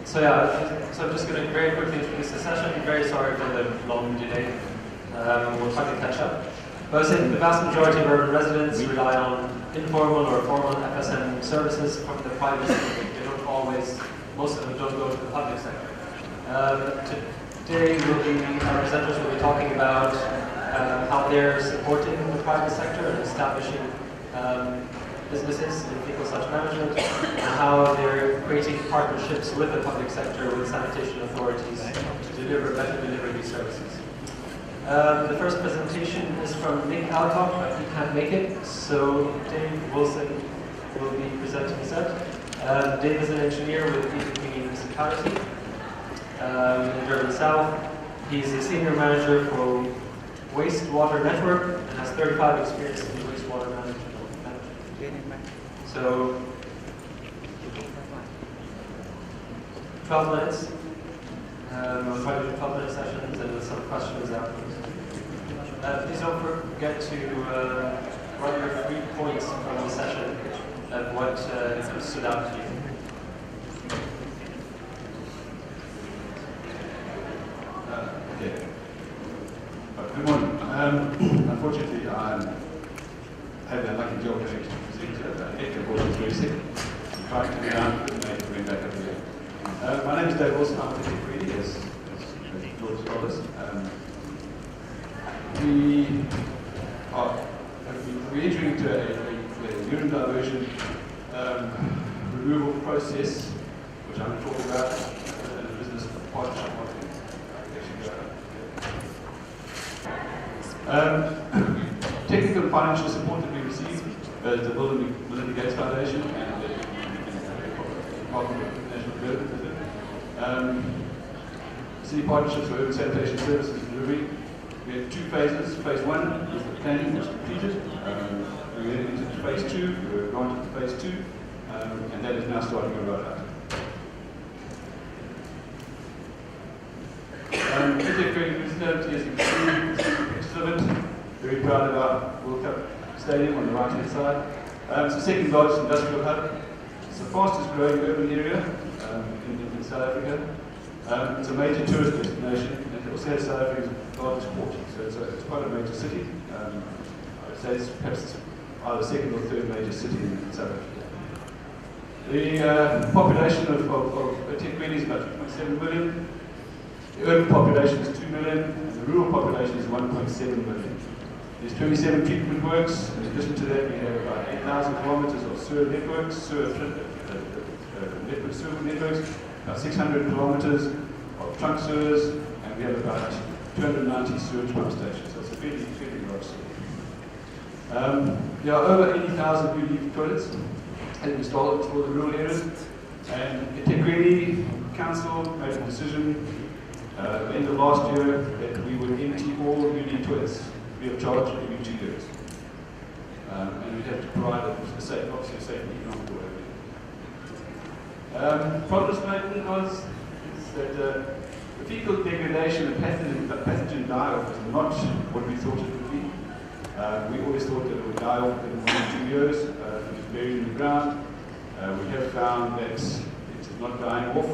So I'm just going to very quickly introduce the session. I'm very sorry for the long delay. We'll try to catch up. But I was saying the vast majority of urban residents rely on informal or formal FSM services from the private sector. They don't always, most of them don't go to the public sector. Today our presenters will be talking about how they're supporting the private sector and establishing businesses in fecal sludge management, and how they're creating partnerships with the public sector, with sanitation authorities to better deliver these services. The first presentation is from Nick Alcock, but he can't make it, so Dave Wilson will be presenting instead. Dave is an engineer with Eden Municipality in Durban South. He's a senior manager for Wastewater Network and has 35 experience in wastewater management. So, 12 minutes. We'll try to do 12-minute sessions and with some questions afterwards. Please don't forget to write your 3 points from the session of what stood out to you. Okay. Good morning. Unfortunately, I had the lucky job of actually presenting Hector was very sick. I'm trying to get down, couldn't make it, went back up here. My name is Dave Wilson. I'm with the Security, as George told us. We're entering into a urine diversion removal process, which I'm going to talk about in a business partnership. Technical and financial support that we received the Bill and Melinda Gates Foundation and the Department of National Development. City partnerships for urban sanitation services delivery. We had 2 phases. Phase 1 was the planning, which was completed. We went into phase 2. We were granted to phase 2, and that is now starting to roll out. Very proud of our World Cup stadium on the right hand side. It's the second largest industrial hub. It's the fastest growing urban area in South Africa. It's a major tourist destination, and it also has South Africa's largest port, so it's quite a major city. I'd say it's perhaps either second or third major city in South Africa. The population of Ethekwini is about 2.7 million. The urban population is 2 million, and the rural population is 1.7 million. There's 27 treatment works. In addition to that, we have about 8,000 kilometers of sewer networks, sewer networks, about 600 kilometers of trunk sewers, and we have about 290 sewage pump stations. So it's a fairly large city. There are over 80,000 new leaf toilets installed for the rural areas, and the Ethekwini Council made a decision at the end of last year that we would empty all UD toilets free of charge every 2 years. And we'd have to provide a safe and economic way. Problem statement was that the fecal degradation and pathogen die-off is not what we thought it would be. We always thought that it would die off in 1 or 2 years. It was buried in the ground. We have found that it is not dying off,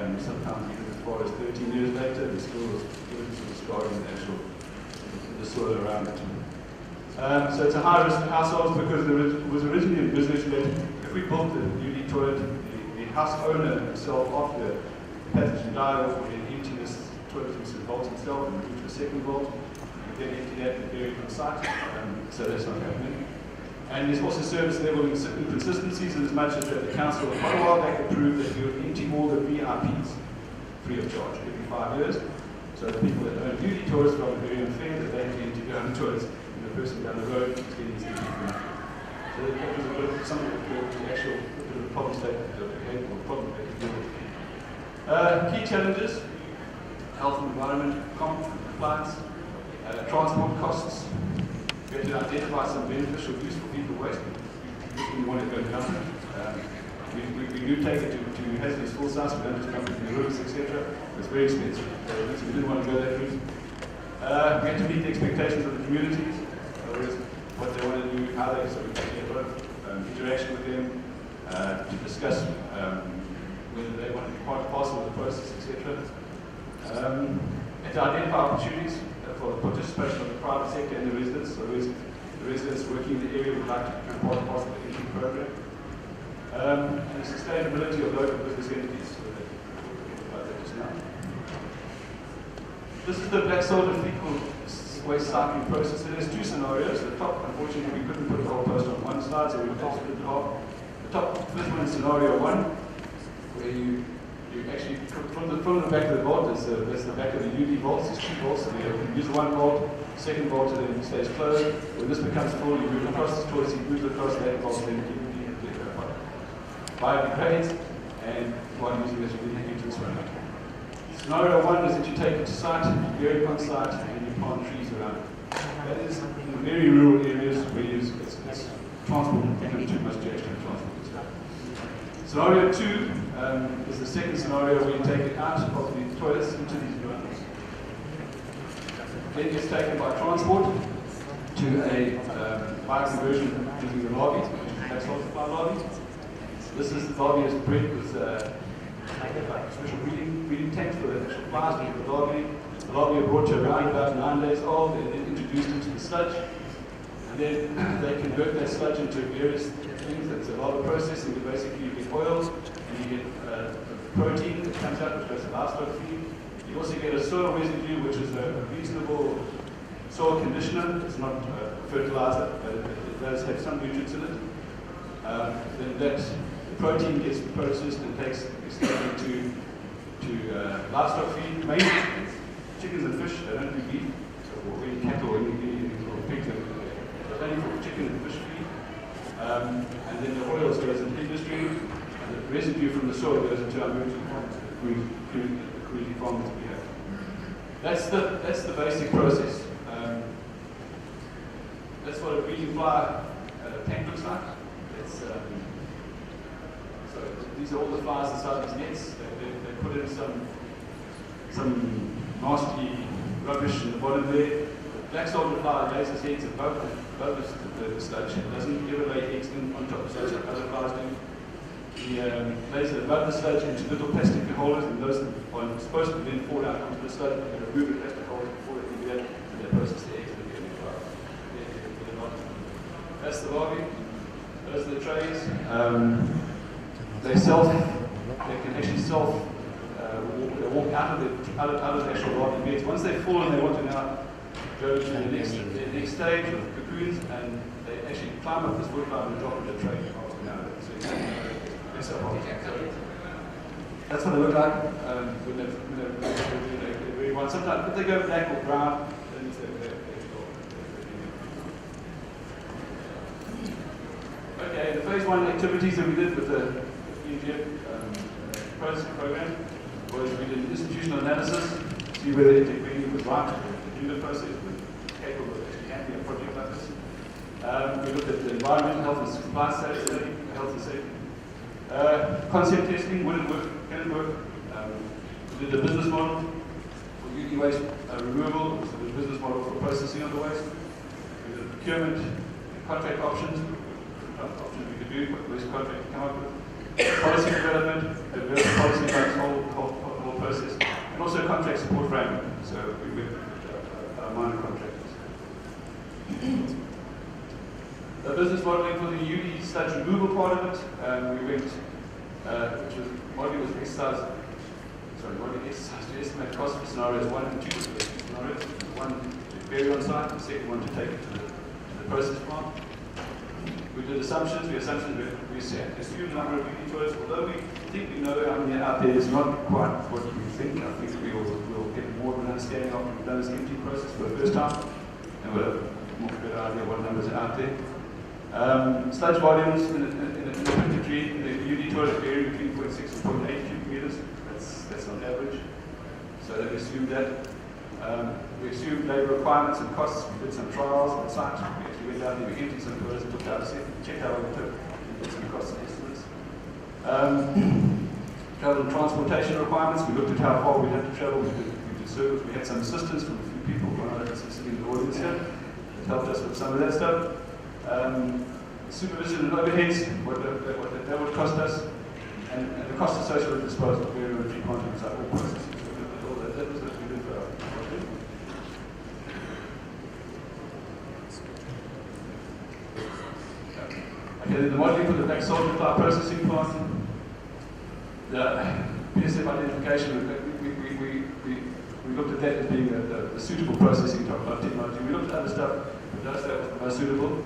and sometimes even as far as 13 years later, there's still evidence of the scarring in the soil around it. So it's a high-risk household because it was originally envisaged that if we built the UD toilet, the house owner himself, after the pathogen died off, would then empty this toilet into the vault himself and move to a second vault. We then empty that and bury it on site, so that's not happening. And there's also service level inconsistencies, in as much as that the council quite a while back approved that we would empty all the VIPs free of charge every 5 years. So the people that own duty toilets found it very unfair that they had to empty their own toilets and the person down the road is getting these empty for nothing. So that was a bit of some of the actual problem statement that we had, or problem that we deal with. Key challenges: health and environment, compliance, transport costs. We have to identify some beneficial use for people waste. We want to go dump it. We do take it to hazardous full sites, we don't just dump it in the rivers, etc. It's very expensive. So we didn't want to go that route. We have to meet the expectations of the communities, what they want to do, how they, so we can get a lot of interaction with them, to discuss whether they want to be part and parcel of the process, etc. And to identify opportunities for the participation of the private sector and the residents. So the residents working in the area would like to become part and parcel of the entry program. And the sustainability of local business entities. So we'll talk about that just now. This is the black solid fecal waste cycling process. So there's two scenarios. The top, unfortunately, we couldn't put the whole post on one slide, so we have to split it half. The top, first one is scenario one, where you actually, from the back of the vault, that's the back of the UD vaults, there's two vaults, so you use the one vault, second vault, and then it stays closed. When this becomes full, you move across this toilet, you move across that vault, then you keep biodegrades, and while using this, you need to swim. Scenario one is that you take it to site, you bury it on site, and you plant trees around it. That is in very rural areas where it's transport, too much to actually transport it. Scenario two is the second scenario where you take it out of the toilets into these rooms. Then it's taken by transport to a bioconversion using the lobby, that's also the lobby. This is the lobby is bred with special breeding tanks for the actual flies to get the lobby. The lobby are brought to around about 9 days old and then introduced into the sludge. And then they convert that sludge into various things. It's a lot of processing. Basically, you get oils and you get protein that comes out, which goes to livestock feed. You also get a soil residue, which is a reasonable soil conditioner. It's not fertilizer, but it does have some nutrients in it. Then that protein gets processed and takes extended to livestock feed, mainly chickens and fish. They don't do beef, so or any cattle or any pigs, but only for chicken and fish feed. And then the oils goes into industry, and the residue from the soil goes into our community farms that we have. That's the basic process. That's what a breeding fly tank looks like. So these are all the flies inside these nets. They put in some nasty rubbish in the bottom there. The black soldier fly lays his eggs above the sludge. It doesn't ever lay eggs on top of the sludge like other flies do. He lays it above the sludge into little plastic holders, and those are supposed to then fall out onto the sludge. They remove the plastic holders before they do that, and they process the eggs. That's the lobby. Those are the trays. They can actually walk out of the actual lobby beds. Once they're full and they want to now go to the next stage of cocoons, and they actually climb up this wood line and drop into the tray. That's what they look like when they're very white. Sometimes if they go black or brown, then okay, the phase one activities that we did with the EGF processing program was we did an institutional analysis, see whether integrating was right to do the process, capable of actually handling a project like this. We looked at the environmental health and supply safety, health and safety. Concept testing, would it work, can it work? We did a business model for UD waste removal, so the business model for processing of the waste. We did procurement and contract options we could do, what waste contract to come up with. Policy development, policy about the whole process, and also contract support framework. So we went with our minor contractors. The business modeling for the UD sludge removal part of it, we went, which was modeling was exercise. Modeling exercise to estimate cost for scenarios 1 and 2. So scenarios, one to bury on site, the second one to take it to the process plant. We did assumptions. We assumed the number of UD toilets. Although we think we know how many out there, it's not quite what we think. I think we'll get more of an understanding after we've done this empty process for the first time, and we'll have a more better idea what numbers are out there. Sludge volumes in the 53 in the UD toilet vary between 0.6 and 0.8 cubic meters. That's on average. So we assumed that. We assumed labour requirements and costs. We did some trials on site. We actually went down there, we emptied some toilets, checked out what we took, and did some cost estimates. Travel and transportation requirements. We looked at how far we'd have to travel. We did service. We had some assistance from a few people. One of us is sitting in the audience here that helped us with some of that stuff. Supervision and overheads, what that would cost us. and the cost associated with disposal of variable contents like all processing. That was what we did for our project. Okay, the modeling for the black soldier fly processing plant, the PSF identification, we looked at that as being a suitable processing technology. We looked at other stuff, but that was the most suitable.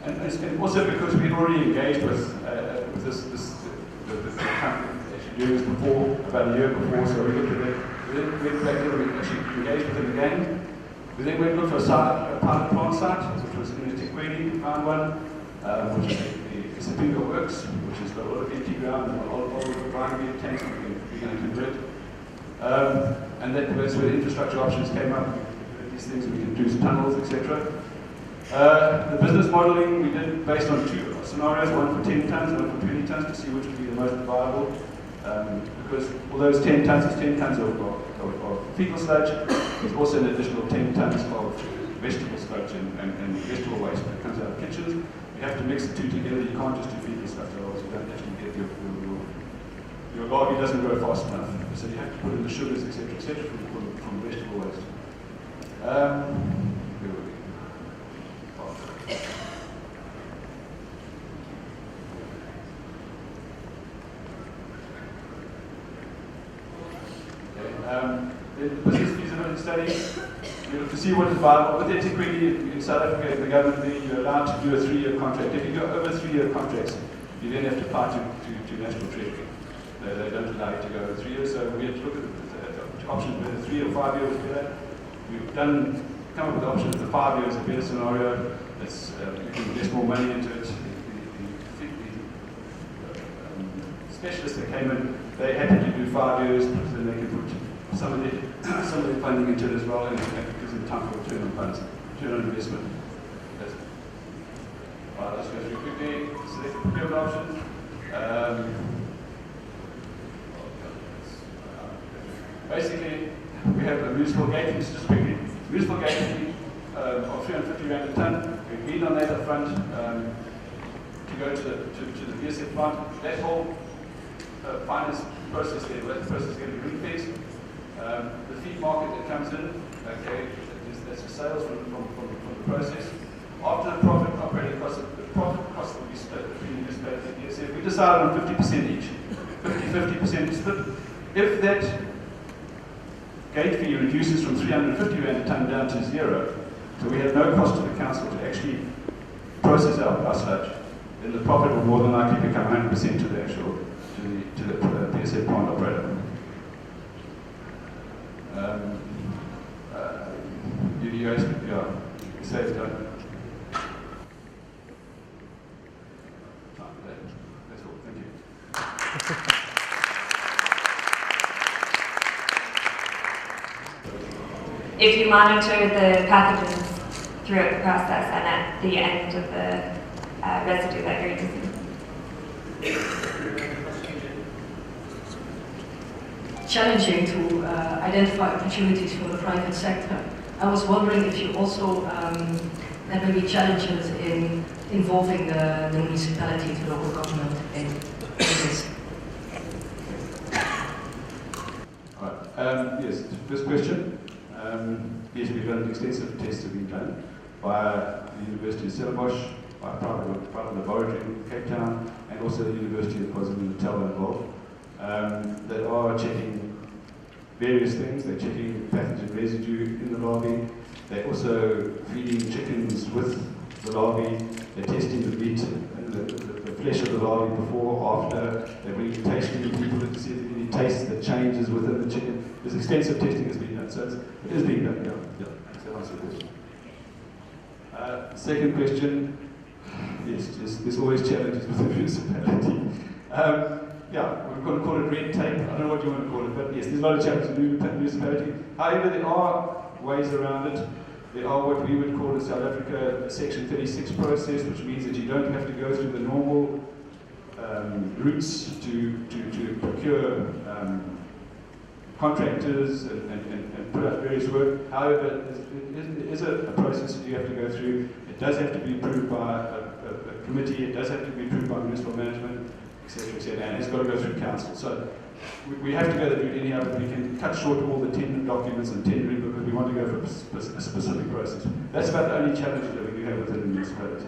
And also because we'd already engaged with the company actually doing this before, about a year before, so we looked at it. We then went back there, we actually engaged with them again. We then went and looked for a pilot plant site, which was in Etiquette. We found one, which is the Sapingo Works, which has got a lot of empty ground and a lot of drying meat tanks we're going to convert. And that's where the infrastructure options came up. These things we can do tunnels, etc. The business modeling we did based on two scenarios, one for 10 tons, one for 20 tons, to see which would be the most viable. Because although it's 10 tons, it's 10 tons of fecal sludge, there's also an additional 10 tons of vegetable sludge and vegetable waste that comes out of kitchens. You have to mix the two together. You can't just do fecal sludge, otherwise you don't actually get your larvae doesn't grow fast enough. So you have to put in the sugars, etc., from vegetable waste. The business feasibility study, you have to see what is viable. With Etiquette in South Africa, the government, you're allowed to do a 3-year contract. If you go over 3-year contracts, you then have to apply to National Treasury. They don't allow you to go over 3 years, so we have to look at the options whether 3 or 5 years is better. We've come up with the option that the 5 years is a better scenario. It's, you can invest more money into it. The specialists that came in, they happy to do 5 years, because then they can put some of their funding into it as well, and it gives them time for return on funds, return on investment. Alright, let's go through quickly. Select procurement options. Basically, we have a municipal gate, just quickly. Municipal gate fee of 350 Rand a tonne. We agreed on that up front to go to the PSF plant. That whole finance process there, that process is going to be ring-fenced. The feed market that comes in, okay, that's a sales from the process. After the profit operating cost, the profit cost will be split between the municipality and PSF. We decided on 50% each, 50-50% split. If that gate fee reduces from 350 Rand a tonne down to 0, so we have no cost to the council to actually process our sludge, then the profit will more than likely become 100% to the actual to the PSF plant operator. You say it's done. That's all. Thank you. If you monitor the pathogens throughout the process and at the end of the residue that you're using. Challenging to identify opportunities for the private sector. I was wondering if you also had maybe challenges in involving the municipality, the local government in this. Yes, first question. Yes, we've done extensive tests have been done by the University of Stellenbosch, by a private laboratory in Cape Town, and also the University of KwaZulu-Natal involved. They are checking various things. They're checking pathogen residue in the larvae. They're also feeding chickens with the larvae. They're testing the meat and the flesh of the larvae before, after. They're bringing tasting people to see if there's any taste that changes within the chicken. There's extensive testing that's been done, so it is being done. Yeah. So that's the question. Second question. Yes, there's always challenges with the municipality. Yeah, we're going to call it red tape. I don't know what you want to call it, but yes, there's a lot of challenges with the municipality. However, there are ways around it. There are what we would call in South Africa a Section 36 process, which means that you don't have to go through the normal routes to procure contractors and put out various work. However, it is a process that you have to go through. It does have to be approved by a committee. It does have to be approved by municipal management. etc., and it's got to go through council. So we have to go through it anyhow, but we can cut short all the tender documents and tendering because we want to go for a specific process. That's about the only challenge that we do have within the municipality.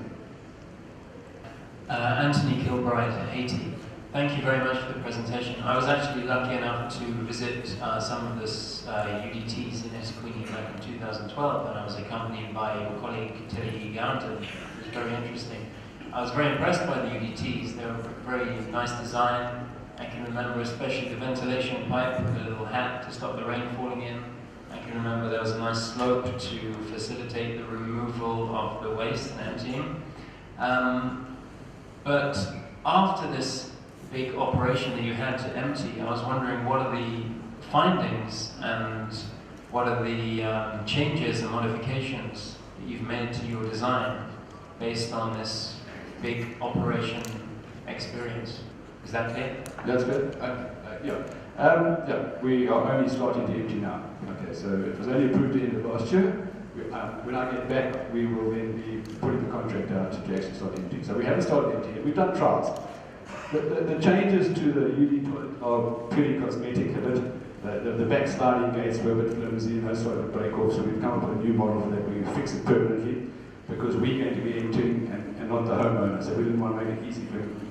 Anthony Kilbride, Haiti. Thank you very much for the presentation. I was actually lucky enough to visit some of the UDTs in Esquini back in 2012, and I was accompanied by your colleague Terry Garnton. It was very interesting. I was very impressed by the UDTs. They were very nice design. I can remember especially the ventilation pipe with a little hat to stop the rain falling in. I can remember there was a nice slope to facilitate the removal of the waste and emptying. But after this big operation that you had to empty, I was wondering what are the findings and what are the changes and modifications that you've made to your design based on this big operation experience. Is that clear? That's good. Yeah, we are only starting to empty now. Okay, so it was only approved at the end of last year. When I get back, we will then be putting the contract out to actually start emptying. So we haven't started emptying. We've done trials. The changes to the UD toilet are pretty cosmetic. The backsliding gates were a bit flimsy and those started to break off. So we've come up with a new model for that. We fix it permanently because we're going to be emptying and not the homeowner. So we didn't want to make it easy for him.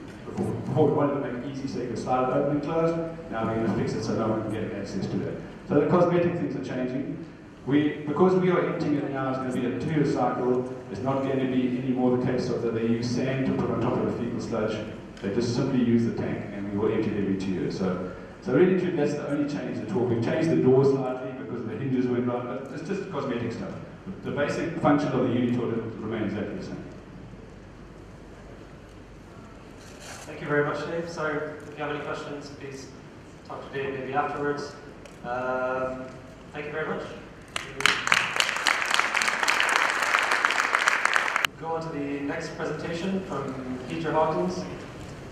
Before we wanted to make it easy so you could slide it open and close. Now we're going to fix it so no one can get access to that. So the cosmetic things are changing. Because we are emptying it now, it's going to be a 2-year cycle. It's not going to be any more the case of that they use sand to put on top of the fecal sludge. They just simply use the tank and we will empty it every 2 years. So really, that's the only change at all. We've changed the door slightly because the hinges went wrong, but it's just cosmetic stuff. The basic function of the unit toilet remains exactly the same. Thank you very much, Dave. Sorry, if you have any questions, please talk to Dave maybe afterwards. Thank you very much. Go on to the next presentation from Peter Hawkins.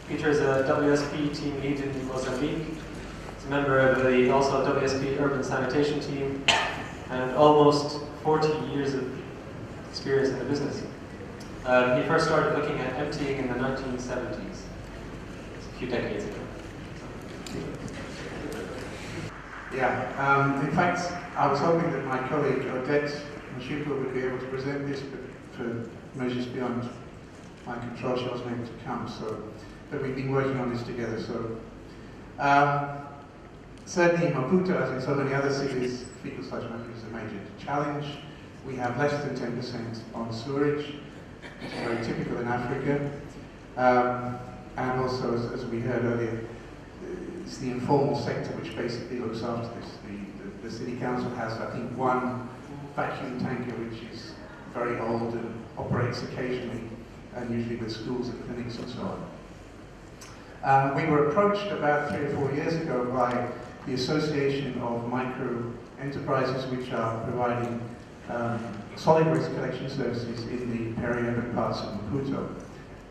Peter is a WSP team lead in Mozambique. He's a member of the also WSP urban sanitation team and almost 40 years of experience in the business. He first started looking at emptying in the 1970s. It's a few decades ago. Yeah, in fact, I was hoping that my colleague Odette Mashuko would be able to present this, but for measures beyond my control, she wasn't able to come. But we've been working on this together. So, certainly in Maputo, as in so many other cities, fecal sludge management is a major challenge. We have less than 10% on sewerage, which is very typical in Africa. And also, as we heard earlier, it's the informal sector which basically looks after this. The city council has, I think, one vacuum tanker which is very old and operates occasionally, and usually with schools and clinics and so on. We were approached about 3 or 4 years ago by the Association of Micro Enterprises which are providing solid waste collection services in the peri-urban parts of Maputo.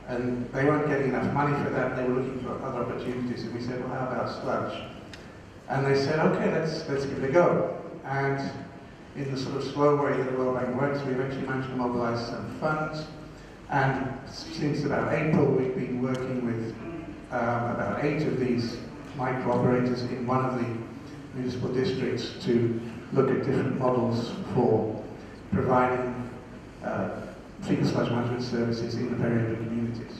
And they weren't getting enough money for that, they were looking for other opportunities, and we said, well, how about sludge? And they said, okay, let's give it a go. And in the sort of slow way that the World Bank works, we eventually managed to mobilize some funds. And since about April, we've been working with about 8 of these micro-operators in one of the municipal districts to look at different models for providing fecal sludge management services in the peri-urban communities.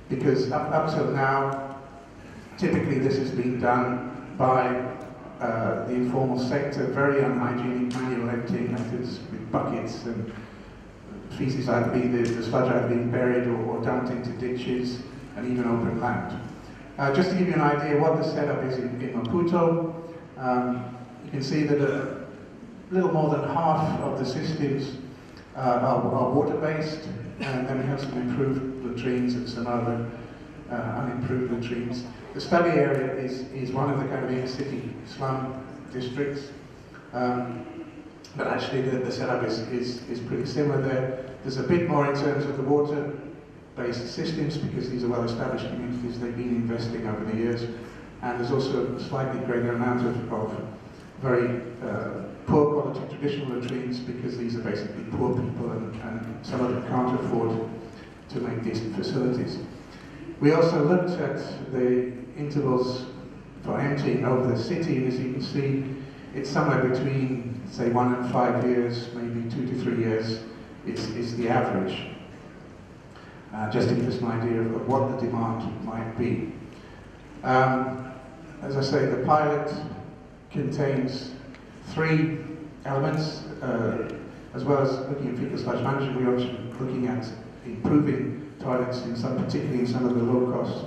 Because up till now, typically this has been done by the informal sector, very unhygienic manual emptying methods with buckets and feces either being, the sludge either being buried or dumped into ditches and even open land. Just to give you an idea what the setup is in Maputo, you can see that a little more than half of the systems are water-based, and then we have some improved latrines and some other unimproved latrines. The study area is one of the kind of inner-city slum districts, but actually the setup is pretty similar there. There's a bit more in terms of the water-based systems because these are well-established communities, they've been investing over the years, and there's also a slightly greater amount of very poor quality traditional latrines because these are basically poor people and some of them can't afford to make decent facilities. We also looked at the intervals for emptying over the city, and as you can see, it's somewhere between, say, 1 and 5 years, maybe 2 to 3 years is the average. Just to give us an idea of what the demand might be. As I say, the pilot contains 3 elements, as well as looking at fecal sludge management. We're also looking at improving toilets, particularly in some of the low-cost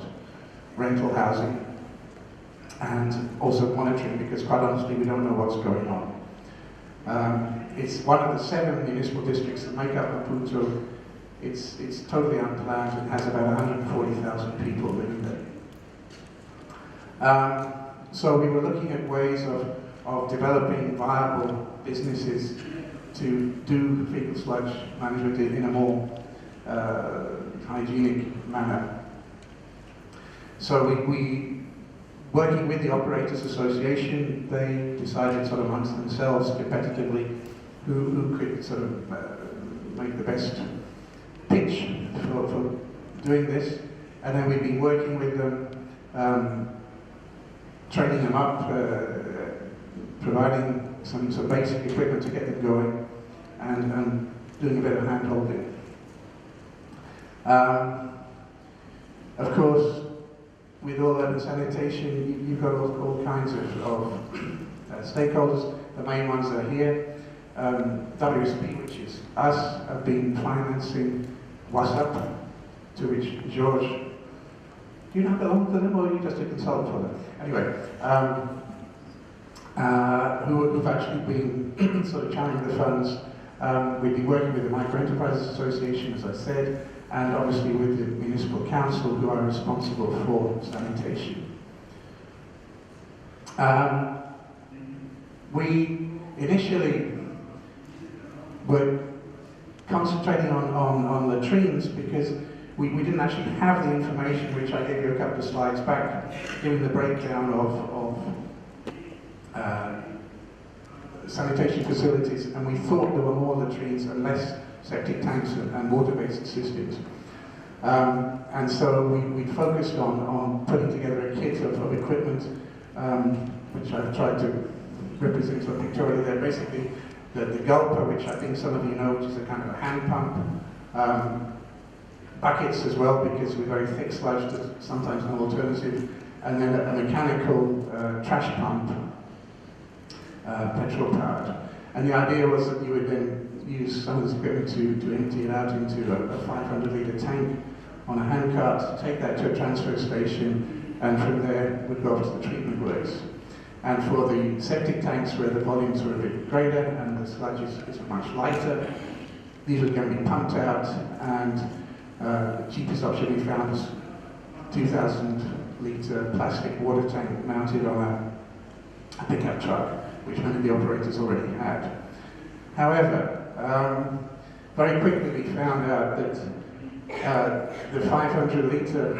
rental housing, and also monitoring, because quite honestly we don't know what's going on. It's one of the 7 municipal districts that make up Maputo. It's totally unplanned and has about 140,000 people living there. So we were looking at ways of developing viable businesses to do fecal sludge management in a more hygienic manner. So we working with the Operators Association, they decided sort of amongst themselves competitively who could sort of make the best pitch for doing this. And then we've been working with them, training them up, providing some sort of basic equipment to get them going, and doing a bit of hand-holding. Of course, with all urban sanitation, you've got all kinds of stakeholders. The main ones are here. WSP, which is us, have been financing WhatsApp, to which George, do you not belong to them, or are you just a consultant for them? Anyway, who've actually been sort of channeling the funds. We've been working with the Micro Enterprises Association, as I said, and obviously with the Municipal Council, who are responsible for sanitation. We initially were concentrating on latrines because we didn't actually have the information which I gave you a couple of slides back, giving the breakdown of sanitation facilities, and we thought there were more latrines and less septic tanks and water-based systems. And so we focused on putting together a kit of equipment, which I've tried to represent on pictorially there. Basically, the gulper, which I think some of you know, which is a kind of a hand pump, buckets as well, because we're very thick sludge, there's sometimes no alternative, and then a mechanical trash pump, petrol powered. And the idea was that you would then use some of this equipment to empty it out into a 500-litre tank on a handcart, take that to a transfer station, and from there would go off to the treatment works. And for the septic tanks, where the volumes were a bit greater and the sludge is much lighter, these were going to be pumped out, and the cheapest option we found was 2,000-litre plastic water tank mounted on a pickup truck, which many of the operators already had. However, very quickly we found out that the 500-litre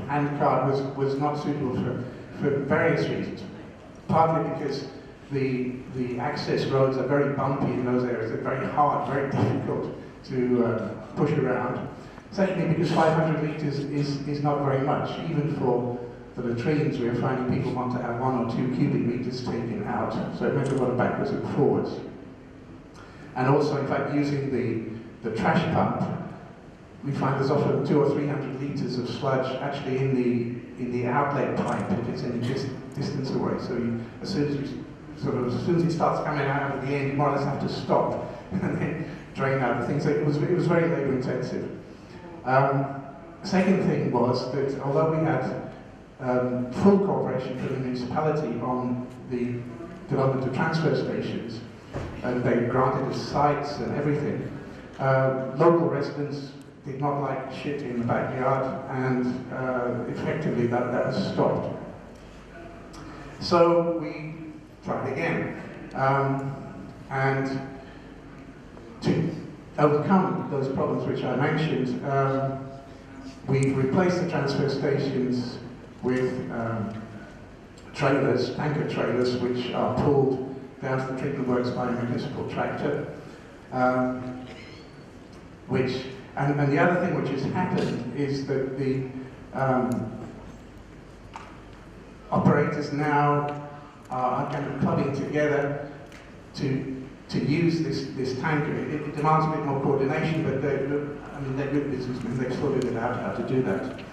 handcart was not suitable for various reasons. Partly because the access roads are very bumpy in those areas. They're very hard, very difficult to push around. Secondly, because 500 litres is not very much. Even for the latrines, we're finding people want to have 1 or 2 cubic meters taken out. So it meant a lot of backwards and forwards. And also, in fact, using the trash pump, we find there's often 200 or 300 litres of sludge actually in the outlet pipe if it's any distance away. So as soon as it starts coming out of the end, you more or less have to stop and then drain out the things. So it was very labour intensive. Second thing was that although we had full cooperation from the municipality on the development of transfer stations, and they granted us sites and everything, local residents did not like shit in the backyard, and effectively that was stopped. So we tried again, and to overcome those problems which I mentioned, we replaced the transfer stations with trailers, tanker trailers, which are pulled down to the treatment works by a municipal tractor. And the other thing which has happened is that the operators now are kind of clubbing together to use this tanker. It demands a bit more coordination, but they're good businessmen. They've sorted it out how to do that.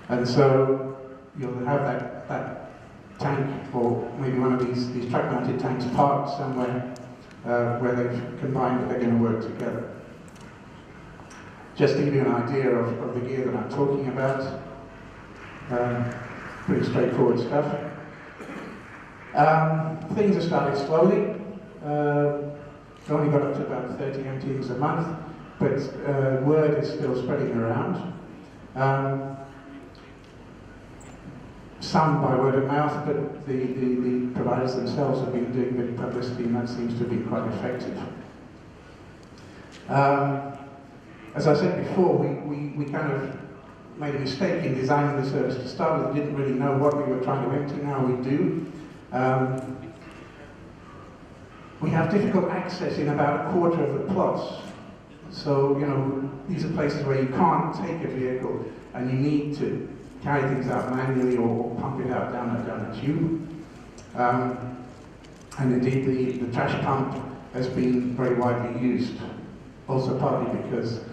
And so you'll have that tank, or maybe one of these truck-mounted tanks, parked somewhere where they've combined that they're going to work together. Just to give you an idea of the gear that I'm talking about, pretty straightforward stuff. Things are starting slowly. We've only got up to about 30 MTs a month, but word is still spreading around. Some by word of mouth, but the providers themselves have been doing a bit of publicity, and that seems to be quite effective. As I said before, we kind of made a mistake in designing the service to start with. We didn't really know what we were trying to empty. Now we do. We have difficult access in about a quarter of the plots. So, you know, these are places where you can't take a vehicle and you need to carry things out manually or pump it out down a tube. And indeed, the trash pump has been very widely used. Also partly because,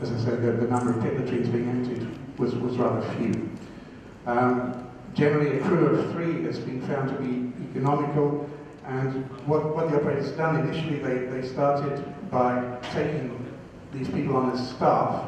as I said, the number of pit latrines being emptied was rather few. Generally, a crew of 3 has been found to be economical, and what the operators done initially, they started by taking these people on as staff,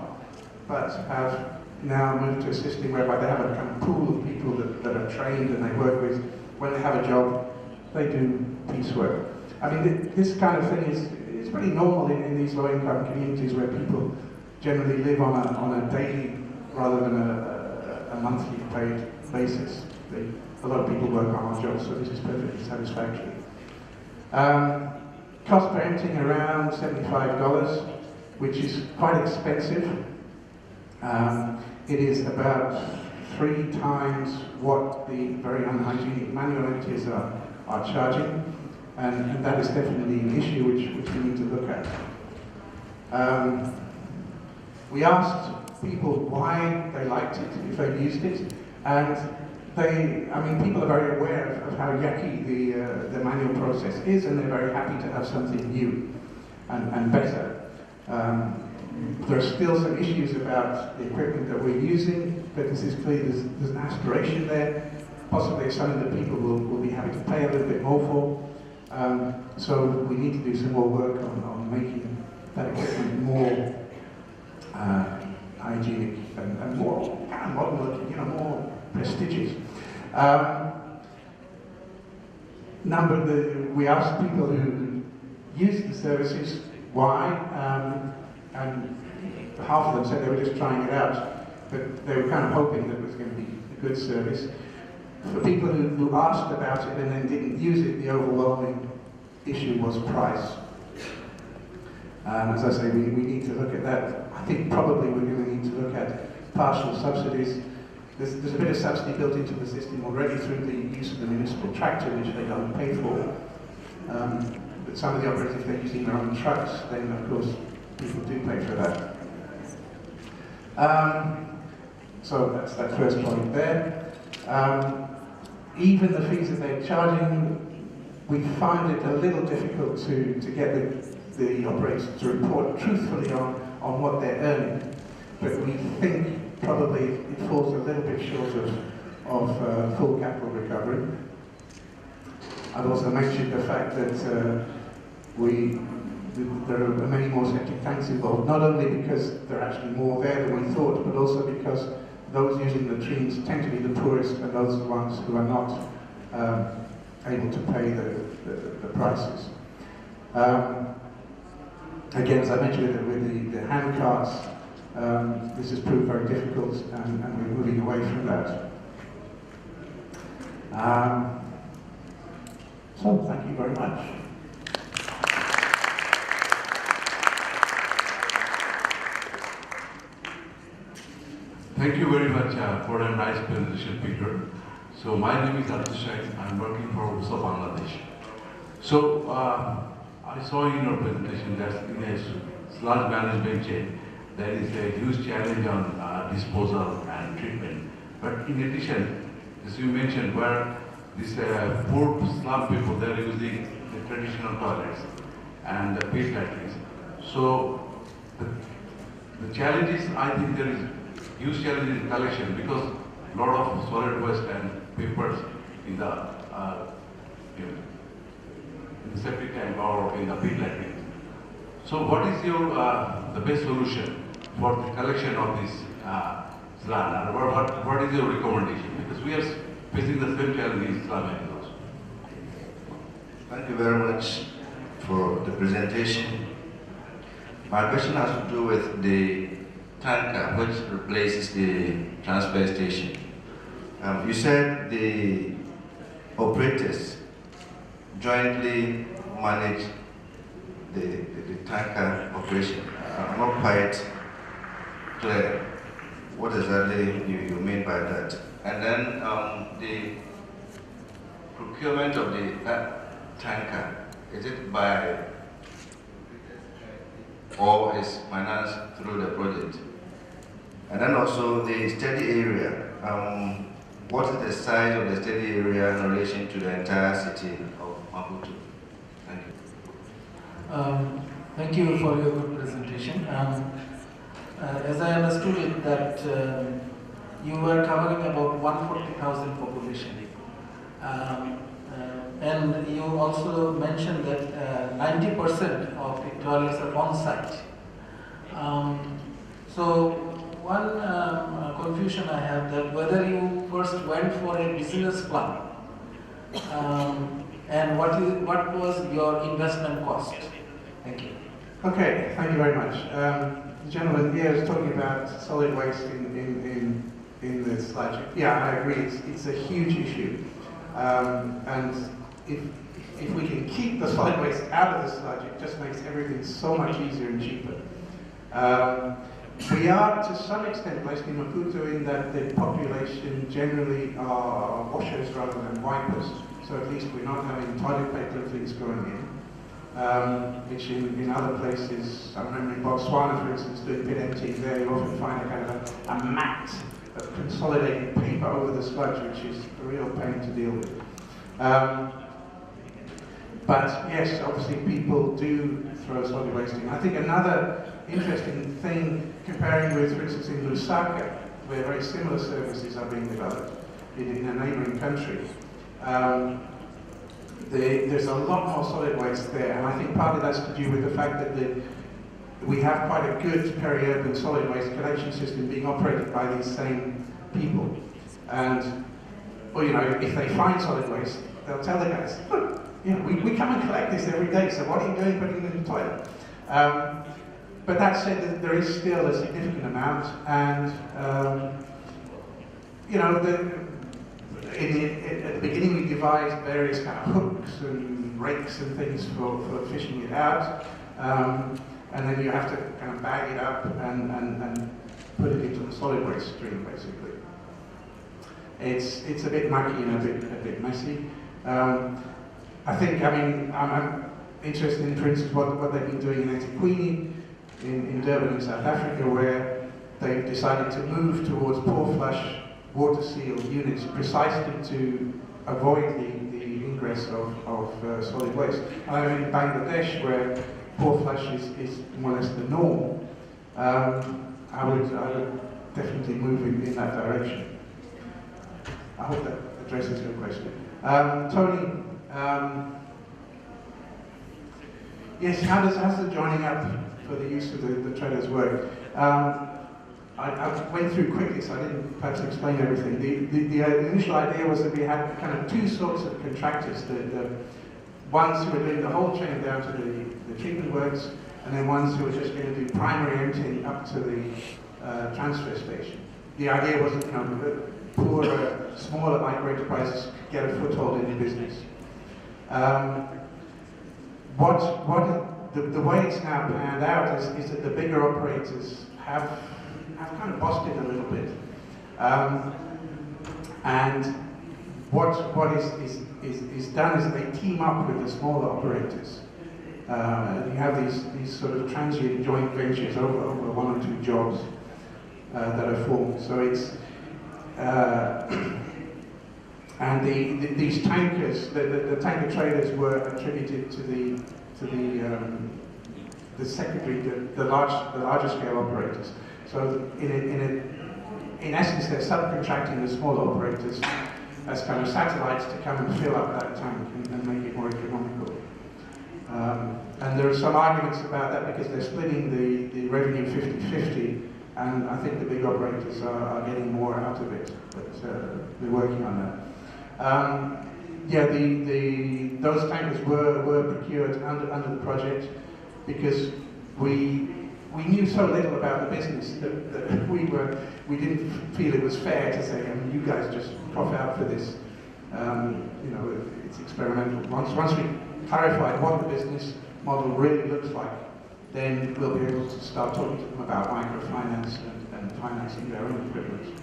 but have now moved to a system whereby they have a kind of pool of people that are trained and they work with. When they have a job, they do piecework. I mean, this kind of thing is pretty normal in these low-income communities where people generally live on a daily rather than a monthly paid basis. A lot of people work on odd jobs, so this is perfectly satisfactory. Cost per emptying around $75, which is quite expensive. It is about 3 times what the very unhygienic manual emptiers are charging, and that is definitely an issue which we need to look at. We asked people why they liked it, if they've used it, and people are very aware of how yucky the manual process is, and they're very happy to have something new and better. There are still some issues about the equipment that we're using, but this is clear there's an aspiration there. Possibly it's something that people will be happy to pay a little bit more for. So we need to do some more work on making that equipment more hygienic and more modern looking, more prestigious. We asked people who use the services why, and half of them said they were just trying it out, but they were kind of hoping that it was going to be a good service. For people who asked about it and then didn't use it, the overwhelming issue was price. As I say, we need to look at that. I think probably we're going to need to look at partial subsidies. There's a bit of subsidy built into the system already through the use of the municipal tractor, which they don't pay for. But some of the operators, if they're using their own trucks, then of course people do pay for that. So that's that first point there. Even the fees that they're charging, we find it a little difficult to get the operators to report truthfully on what they're earning. But we think probably it falls a little bit short of full capital recovery. I've also mentioned the fact that there are many more septic tanks involved, not only because there are actually more there than we thought, but also because those using latrines tend to be the poorest and those are the ones who are not able to pay the prices. Again, as I mentioned with the hand carts, this has proved very difficult, and we're moving away from that. So, thank you very much. Thank you very much for a nice presentation, Peter. So, my name is Artushai. I'm working for USO Bangladesh. So, I saw in your presentation that in a sludge management chain, there is a huge challenge on disposal and treatment. But in addition, as you mentioned, where these poor slum people, they're using the traditional toilets and the pit latrines. So the challenge is, I think there is huge challenge in collection because a lot of solid waste and papers in the septic tank or in the pit latrine. So what is your the best solution for the collection of this sludge? And what is your recommendation? Because we are facing the same challenge in slum areas. Thank you very much for the presentation. My question has to do with the tanker which replaces the transfer station. You said the operators jointly manage the tanker operation. I'm not quite clear what exactly you mean by that. And then the procurement of the tanker, is it by or is financed through the project? And then also the study area. What is the size of the study area in relation to the entire city of Maputo? Thank you. Thank you for your good presentation. As I understood it, that you were covering about 140,000 population. And you also mentioned that 90% of the toilets are on-site. So one confusion I have that whether you first went for a business plan and what was your investment cost? Thank you. Okay, thank you very much. The gentleman here is talking about solid waste in the sludge. Yeah, I agree. It's a huge issue, and if we can keep the solid waste out of the sludge, it just makes everything so much easier and cheaper. We are, to some extent, blessed in Maputo in that the population generally are washers rather than wipers. So at least we're not having toilet paper and things going in. Which in other places, I remember in Botswana, for instance, doing pit emptying there, you often find a kind of a mat of consolidated paper over the sludge, which is a real pain to deal with. But yes, obviously people do throw solid waste in. I think another interesting thing, comparing with, for instance, in Lusaka, where very similar services are being developed in a neighbouring country, there's a lot more solid waste there, and I think partly that's to do with the fact that we have quite a good peri-urban solid waste collection system being operated by these same people. And, well, you know, if they find solid waste, they'll tell the guys, look, you know, we come and collect this every day, so what are you doing putting it in the toilet? But that said, there is still a significant amount, and, you know, at the beginning we devised various kind of hooks and rakes and things for fishing it out, and then you have to kind of bag it up and put it into the solid waste stream, basically. It's a bit mucky and a bit messy. I think, I mean, I'm interested in, for instance, what they've been doing in eThekwini, in Durban in South Africa, where they've decided to move towards pore flush water seal units precisely to avoid the ingress of solid waste. And in Bangladesh, where pore flush is more or less the norm, I would definitely move in that direction. I hope that addresses your question. Tony, yes, how does the joining up for the use of the traders work? I went through quickly, so I didn't perhaps explain everything. The initial idea was that we had kind of two sorts of contractors, the ones who were doing the whole chain down to the treatment works, and then ones who were just going to do primary emptying up to the transfer station. The idea was that, you know, poorer, smaller micro enterprises could get a foothold in the business. The way it's now panned out is that the bigger operators have kind of bossed it a little bit, and what is done is that they team up with the smaller operators, And you have these sort of transient joint ventures over 1 or 2 jobs that are formed. So it's and these tankers, the tanker traders were attributed to the secondary, the larger scale operators. So in essence, they're subcontracting the small operators as kind of satellites to come and fill up that tank and make it more economical. And there are some arguments about that because they're splitting the revenue 50-50, and I think the big operators are getting more out of it, but they're working on that. Yeah, those tankers were procured under the project because we knew so little about the business that we didn't feel it was fair to say, you guys just profit out for this. You know, it's experimental. Once we clarified what the business model really looks like, then we'll be able to start talking to them about microfinance and financing their own equipment.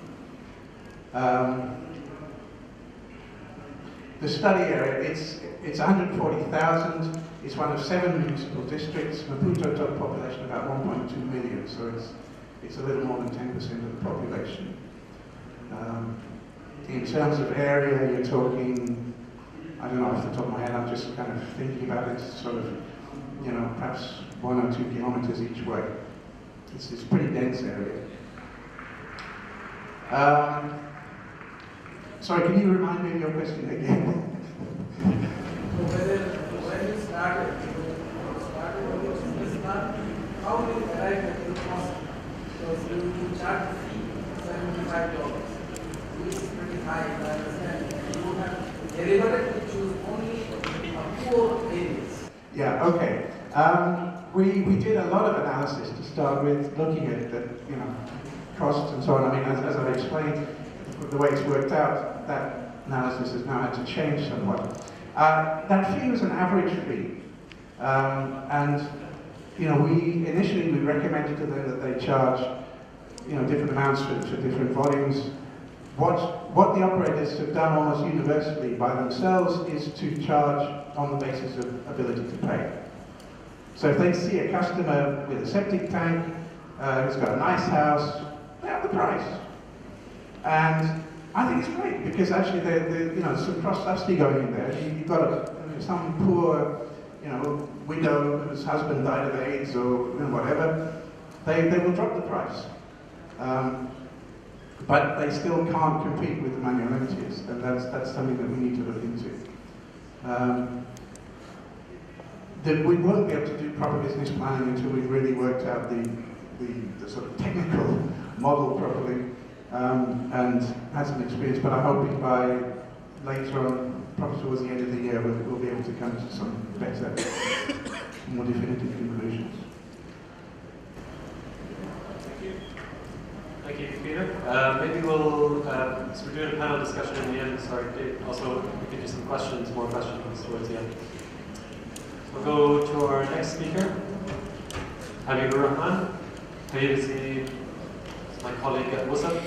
The study area, it's 140,000. It's one of 7 municipal districts. Maputo total population about 1.2 million, so it's a little more than 10% of the population. In terms of area, you're talking, I don't know off the top of my head, I'm just kind of thinking about it, sort of, you know, perhaps 1 or 2 kilometers each way. It's a pretty dense area. Sorry, can you remind me of your question again? When you started on your business plan, how did you arrive at your cost? Because you charge the fee $75, which is pretty high, I understand. You have deliberately choose only poor areas. Yeah, okay. We did a lot of analysis to start with, looking at the, you know, costs and so on. I mean, as I've explained, the way it's worked out, that analysis has now had to change somewhat. That fee was an average fee, and you know, initially we recommended to them that they charge, you know, different amounts for different volumes. What the operators have done almost universally by themselves is to charge on the basis of ability to pay. So if they see a customer with a septic tank who's got a nice house, they have the price. And I think it's great because actually you know, some cross-subsidy going in there. You've got some poor, you know, widow whose husband died of AIDS or, you know, whatever. They will drop the price. But they still can't compete with the manual-emptiers, and that's something that we need to look into. We won't be able to do proper business planning until we've really worked out the sort of technical model properly and had some experience, but I'm hoping by later on, probably towards the end of the year, we'll be able to come to some better, more definitive conclusions. Thank you, Peter. Maybe we'll, so we're doing a panel discussion in the end, sorry, also we can do some questions, more questions towards the end. We'll go to our next speaker, Habibur Rahman. Habib is my colleague at WUSUP.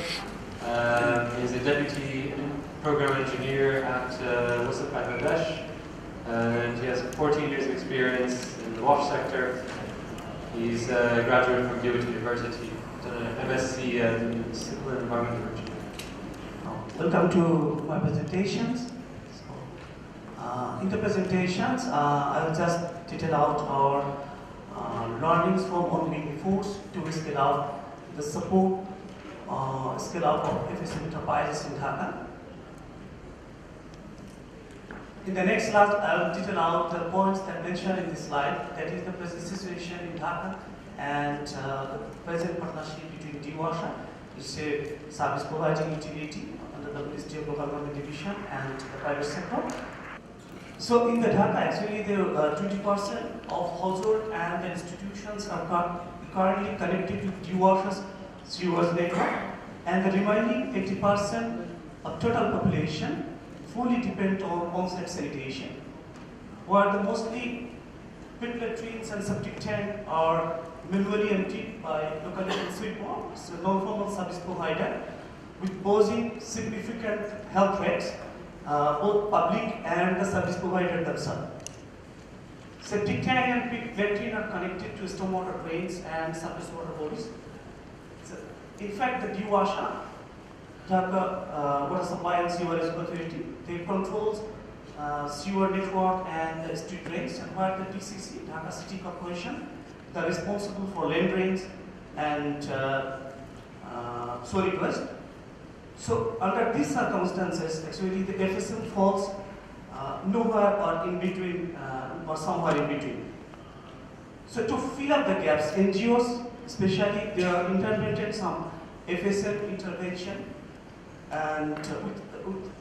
He's a deputy program engineer at WUSUP Bangladesh, and he has 14 years of experience in the wash sector. He's a graduate from Dewitt University, done an MSc in Civil and Environmental Engineering. Welcome to my presentations. In the presentations, I will just detail out our learnings from ongoing efforts to scale out the support, scale out of FSM enterprises in Dhaka. In the next slide, I will detail out the points that mentioned in this slide, that is the present situation in Dhaka and the present partnership between DWASA, which is a service providing utility under the Ministry of Local Government Division, and the private sector. So in the Dhaka, actually, the 20% of household and the institutions are currently connected with DWASA's sewage network, and the remaining 80% of total population fully depend on on-site sanitation, where the mostly pit latrines and septic tank are manually emptied by local sweeper, so non-formal service provider, with posing significant health threats, both public and the service provider themselves. Septic tank and pit ventine are connected to stormwater drains and surface water bodies. So, in fact, the DWASA, Dhaka Water Supply and Sewerage Authority, they controls sewer network and the street drains, and while the DCC, Dhaka City Corporation, they are responsible for lane drains and solid waste. So under these circumstances, actually the FSM falls nowhere or in between or somewhere in between. So to fill up the gaps, NGOs especially, they are implemented some FSM intervention and with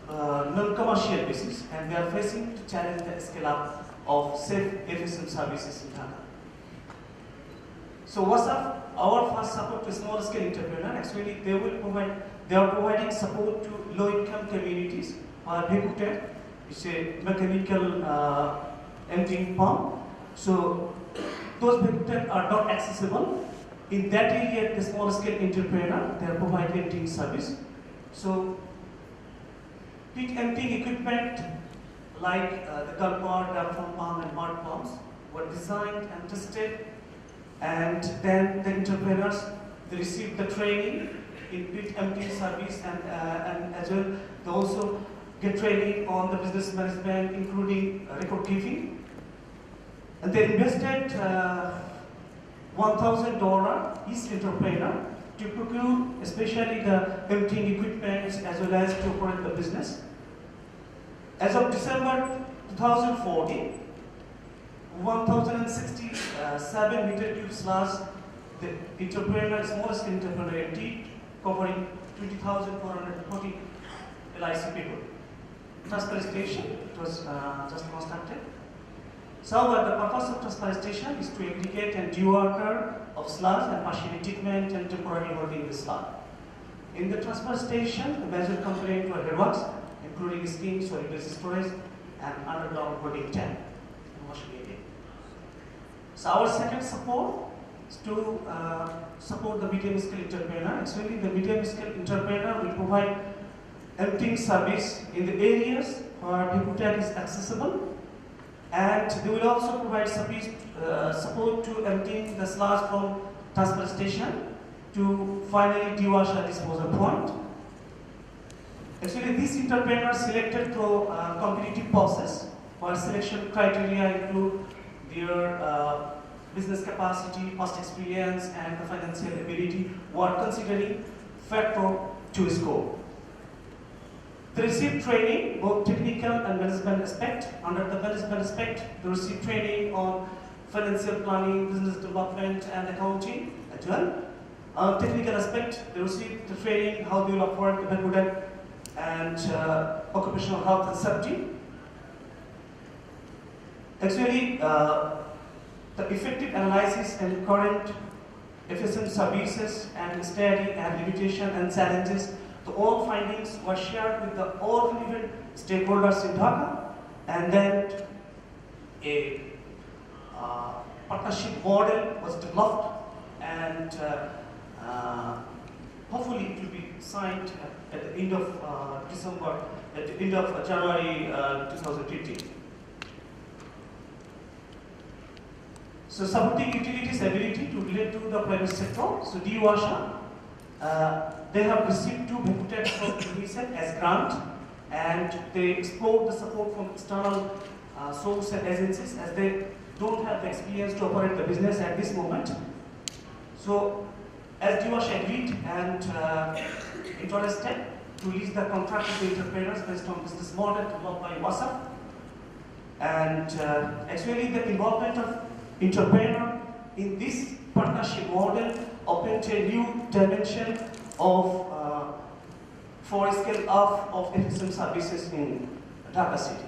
non-commercial basis, and they are facing to challenge the scale up of safe FSM services in Dhaka. So what's up? Our first support to small scale entrepreneur, actually they are providing support to low income communities. Bhekutet is a mechanical emptying pump. So those Bhekutet are not accessible. In that area, the small scale entrepreneur, they are providing emptying service. So pit emptying equipment like the culvert, diaphragm pump and mud pumps were designed and tested, and then the entrepreneurs, they received the training in pit emptying service, and as well they also get training on the business management, including record keeping. And they invested $1,000 each entrepreneur to procure especially the emptying equipment as well as to operate the business. As of December 2014, 1,067 meter cube slabs, the entrepreneur, smallest entrepreneur emptied, covering 20,440 LIC people. Transfer station, it was just constructed. So the purpose of transfer station is to aggregate and dewater of slabs and partially treatment and temporarily holding the slab. In the transfer station, the major component were headworks, including steam, solid waste storage, and underground holding tank and washing area. So our second support is to support the medium scale entrepreneur. Actually, the medium scale entrepreneur will provide emptying service in the areas where Bhekutet is accessible, and they will also provide support to emptying the sludge from transfer station to finally DWASA disposal point. Actually, these entrepreneurs selected through competitive process, where selection criteria include their business capacity, past experience, and the financial ability, while considering factor to score. They receive training, both technical and management aspect. Under the management aspect, they receive training on financial planning, business development, and accounting as well. Technical aspect, they receive the training how they will operate the Bhekutet and occupational health and safety. Actually, the effective analysis and current FSM services and study and limitation and challenges, all findings were shared with the all relevant stakeholders in Dhaka, and then a partnership model was developed, and hopefully it will be signed at the end of January 2015. So supporting utilities' ability to relate to the private sector. So DWASA, they have received 2 Bhekutet from UNICEF as grant, and they explored the support from external sources and agencies, as they don't have the experience to operate the business at this moment. So as DWASA agreed and interested to lease the contract with the entrepreneurs based on business model developed by WASA, and actually the involvement of entrepreneur in this partnership model opened a new dimension of for scale up of FSM services in Dhaka city.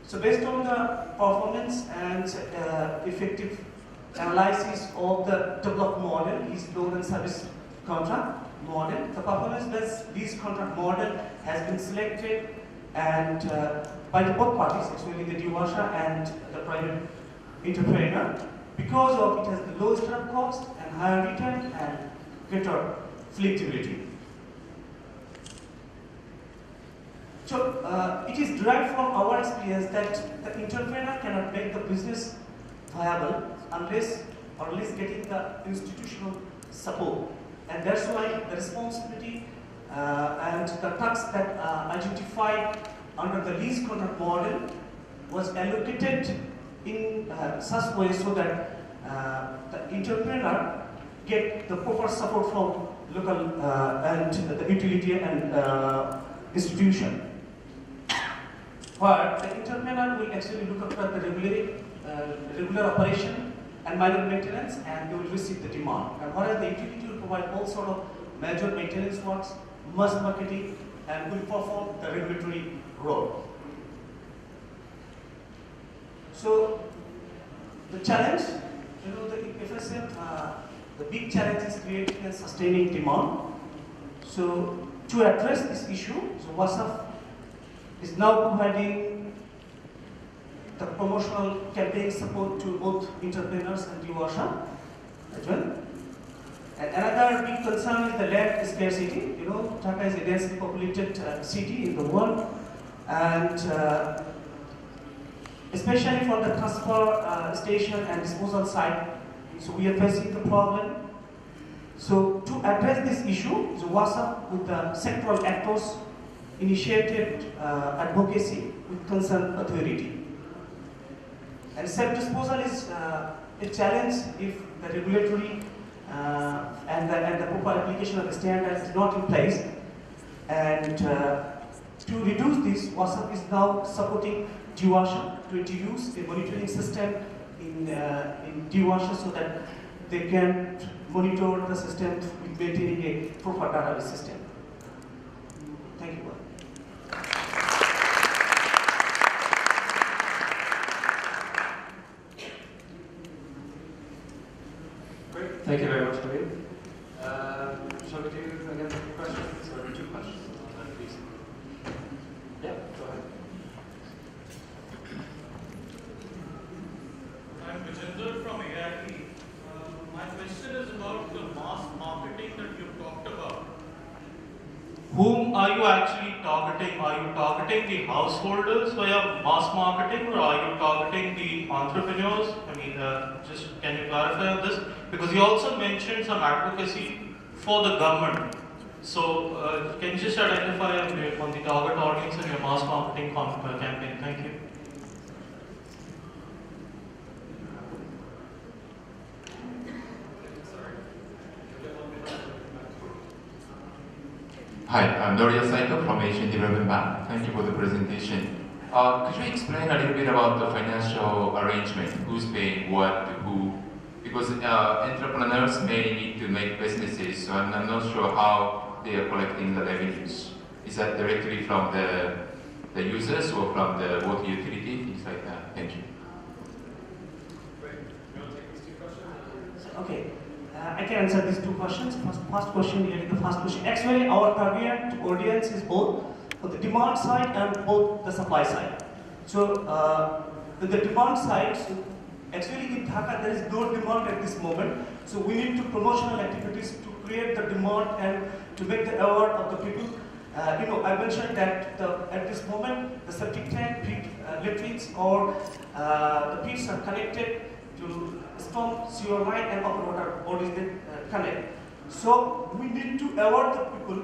So based on the performance and effective analysis of the developed model, lease loan and service contract model, the performance-based lease contract model has been selected and by the both parties, actually the DWASA and the private entrepreneur, because of it has the low startup cost and higher return and greater flexibility. So it is derived from our experience that the entrepreneur cannot make the business viable unless getting the institutional support. And that's why the responsibility and the tax that identified under the lease contract model was allocated in such way so that the entrepreneur get the proper support from local and the utility and institution. Where the entrepreneur will actually look after the regular operation and minor maintenance, and they will receive the demand. And whereas the utility will provide all sort of major maintenance works, mass marketing, and will perform the regulatory role. So the challenge, the FSM, the big challenge is creating and sustaining demand. So to address this issue, so WASAF is now providing the promotional campaign support to both entrepreneurs and DIWASA as well. And another big concern is the land scarcity. Dhaka is a densely populated city in the world, and especially for the transfer station and disposal site, so we are facing the problem. So to address this issue, the WASAF with the sectoral actors initiated advocacy with concerned authority. And self-disposal is a challenge if the regulatory and the proper application of the standards is not in place. And to reduce this, WASAF is now supporting DIWASA to introduce a monitoring system in DIWASA so that they can monitor the system with maintaining a proper database system. Thank you. Great, thank you very much, Kareem. Shall we do again questions or two questions? Please. Yeah, go ahead. I'm Vijender from AIT. My question is about the mass marketing that you talked about. Whom are you actually targeting? Are you targeting the householders via mass marketing, or are you targeting the entrepreneurs? I mean, just can you clarify on this? Because you also mentioned some advocacy for the government. So can you just identify on the target audience in your mass marketing campaign? Thank you. Hi, I'm Doria Saito from Asian Development Bank. Thank you for the presentation. Could you explain a little bit about the financial arrangement? Who's paying what to who? Because entrepreneurs may need to make businesses, so I'm not sure how they are collecting the revenues. Is that directly from the users or from the water utility, things like that? Thank you. Great. You want to take these two questions? Okay. I can answer these two questions. First question, the first question. Actually, our target audience is both on the demand side and both the supply side. So, with the demand side, actually in Dhaka there is no demand at this moment. So we need to promotional activities to create the demand and to make the aware of the people. I mentioned that at this moment the septic tank, latrines, or the pits are connected to storm sewer line and upper water bodies that connect. So we need to aware the people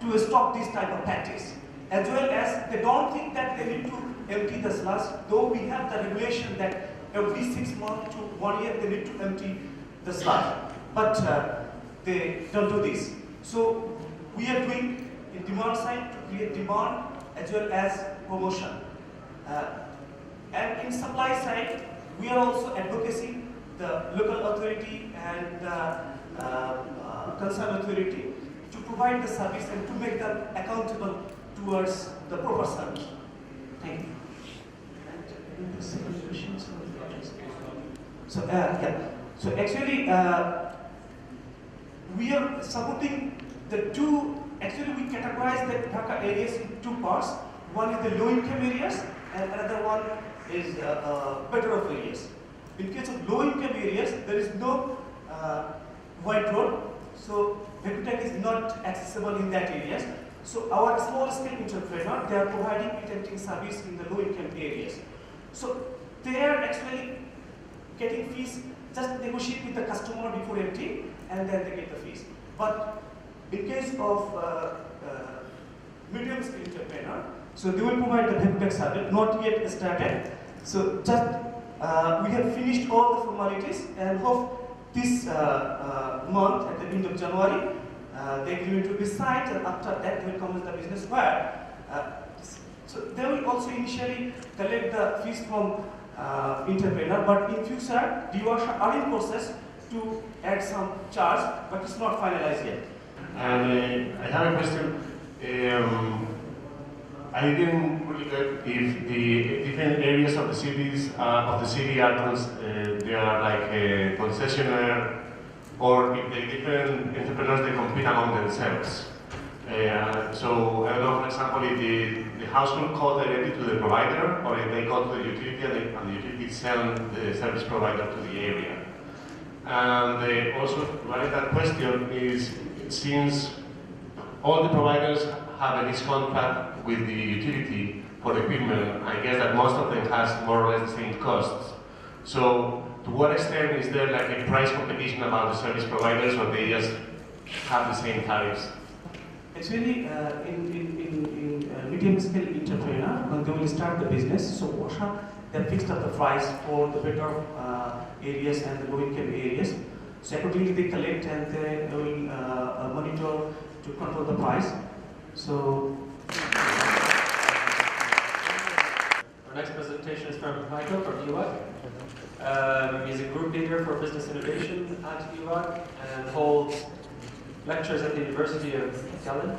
to stop this type of practice, as well as they don't think that they need to empty the sludge, though we have the regulation that every 6 months to 1 year they need to empty the sludge, but they don't do this. So we are doing in demand side to create demand as well as promotion. And in supply side, we are also advocating the local authority and the concerned authority to provide the service and to make them accountable towards the proper service. Thank you. And the second question, so yeah. So actually, we are supporting the two. Actually, we categorize the Dhaka areas in two parts. One is the low-income areas, and another one is better off areas. In case of low-income areas, there is no wide road, so Vectotech is not accessible in that areas. So our small scale entrepreneur, they are providing e-tenting service in the low income areas. So they are actually getting fees, just negotiate with the customer before emptying, and then they get the fees. But in case of medium scale entrepreneur, so they will provide the payback service, not yet started. So just we have finished all the formalities and hope this month at the end of January the agreement will be signed, and after that they will commence the business where so they will also initially collect the fees from entrepreneur, but in future DWASA are in process to add some charge, but it's not finalized yet. And I have a question. I didn't really get if the different areas of the cities of the city are they are like a concessionaire, or if the different entrepreneurs they compete among themselves. So I don't know, for example, if the household call directly to the provider, or if they call to the utility and the utility sell the service provider to the area. And also, related that question is, it seems all the providers have a lease contract with the utility for equipment. I guess that most of them has more or less the same costs. So to what extent is there like a price competition about the service providers, or they just have the same tariffs? Actually, in medium scale entrepreneur, when they will start the business, so WASA, they fixed up the price for the better areas and the low income areas. So accordingly they collect and they will monitor to control the price. So our next presentation is from Michael from UI. He's a group leader for business innovation at UI and holds lectures at the University of Gallen.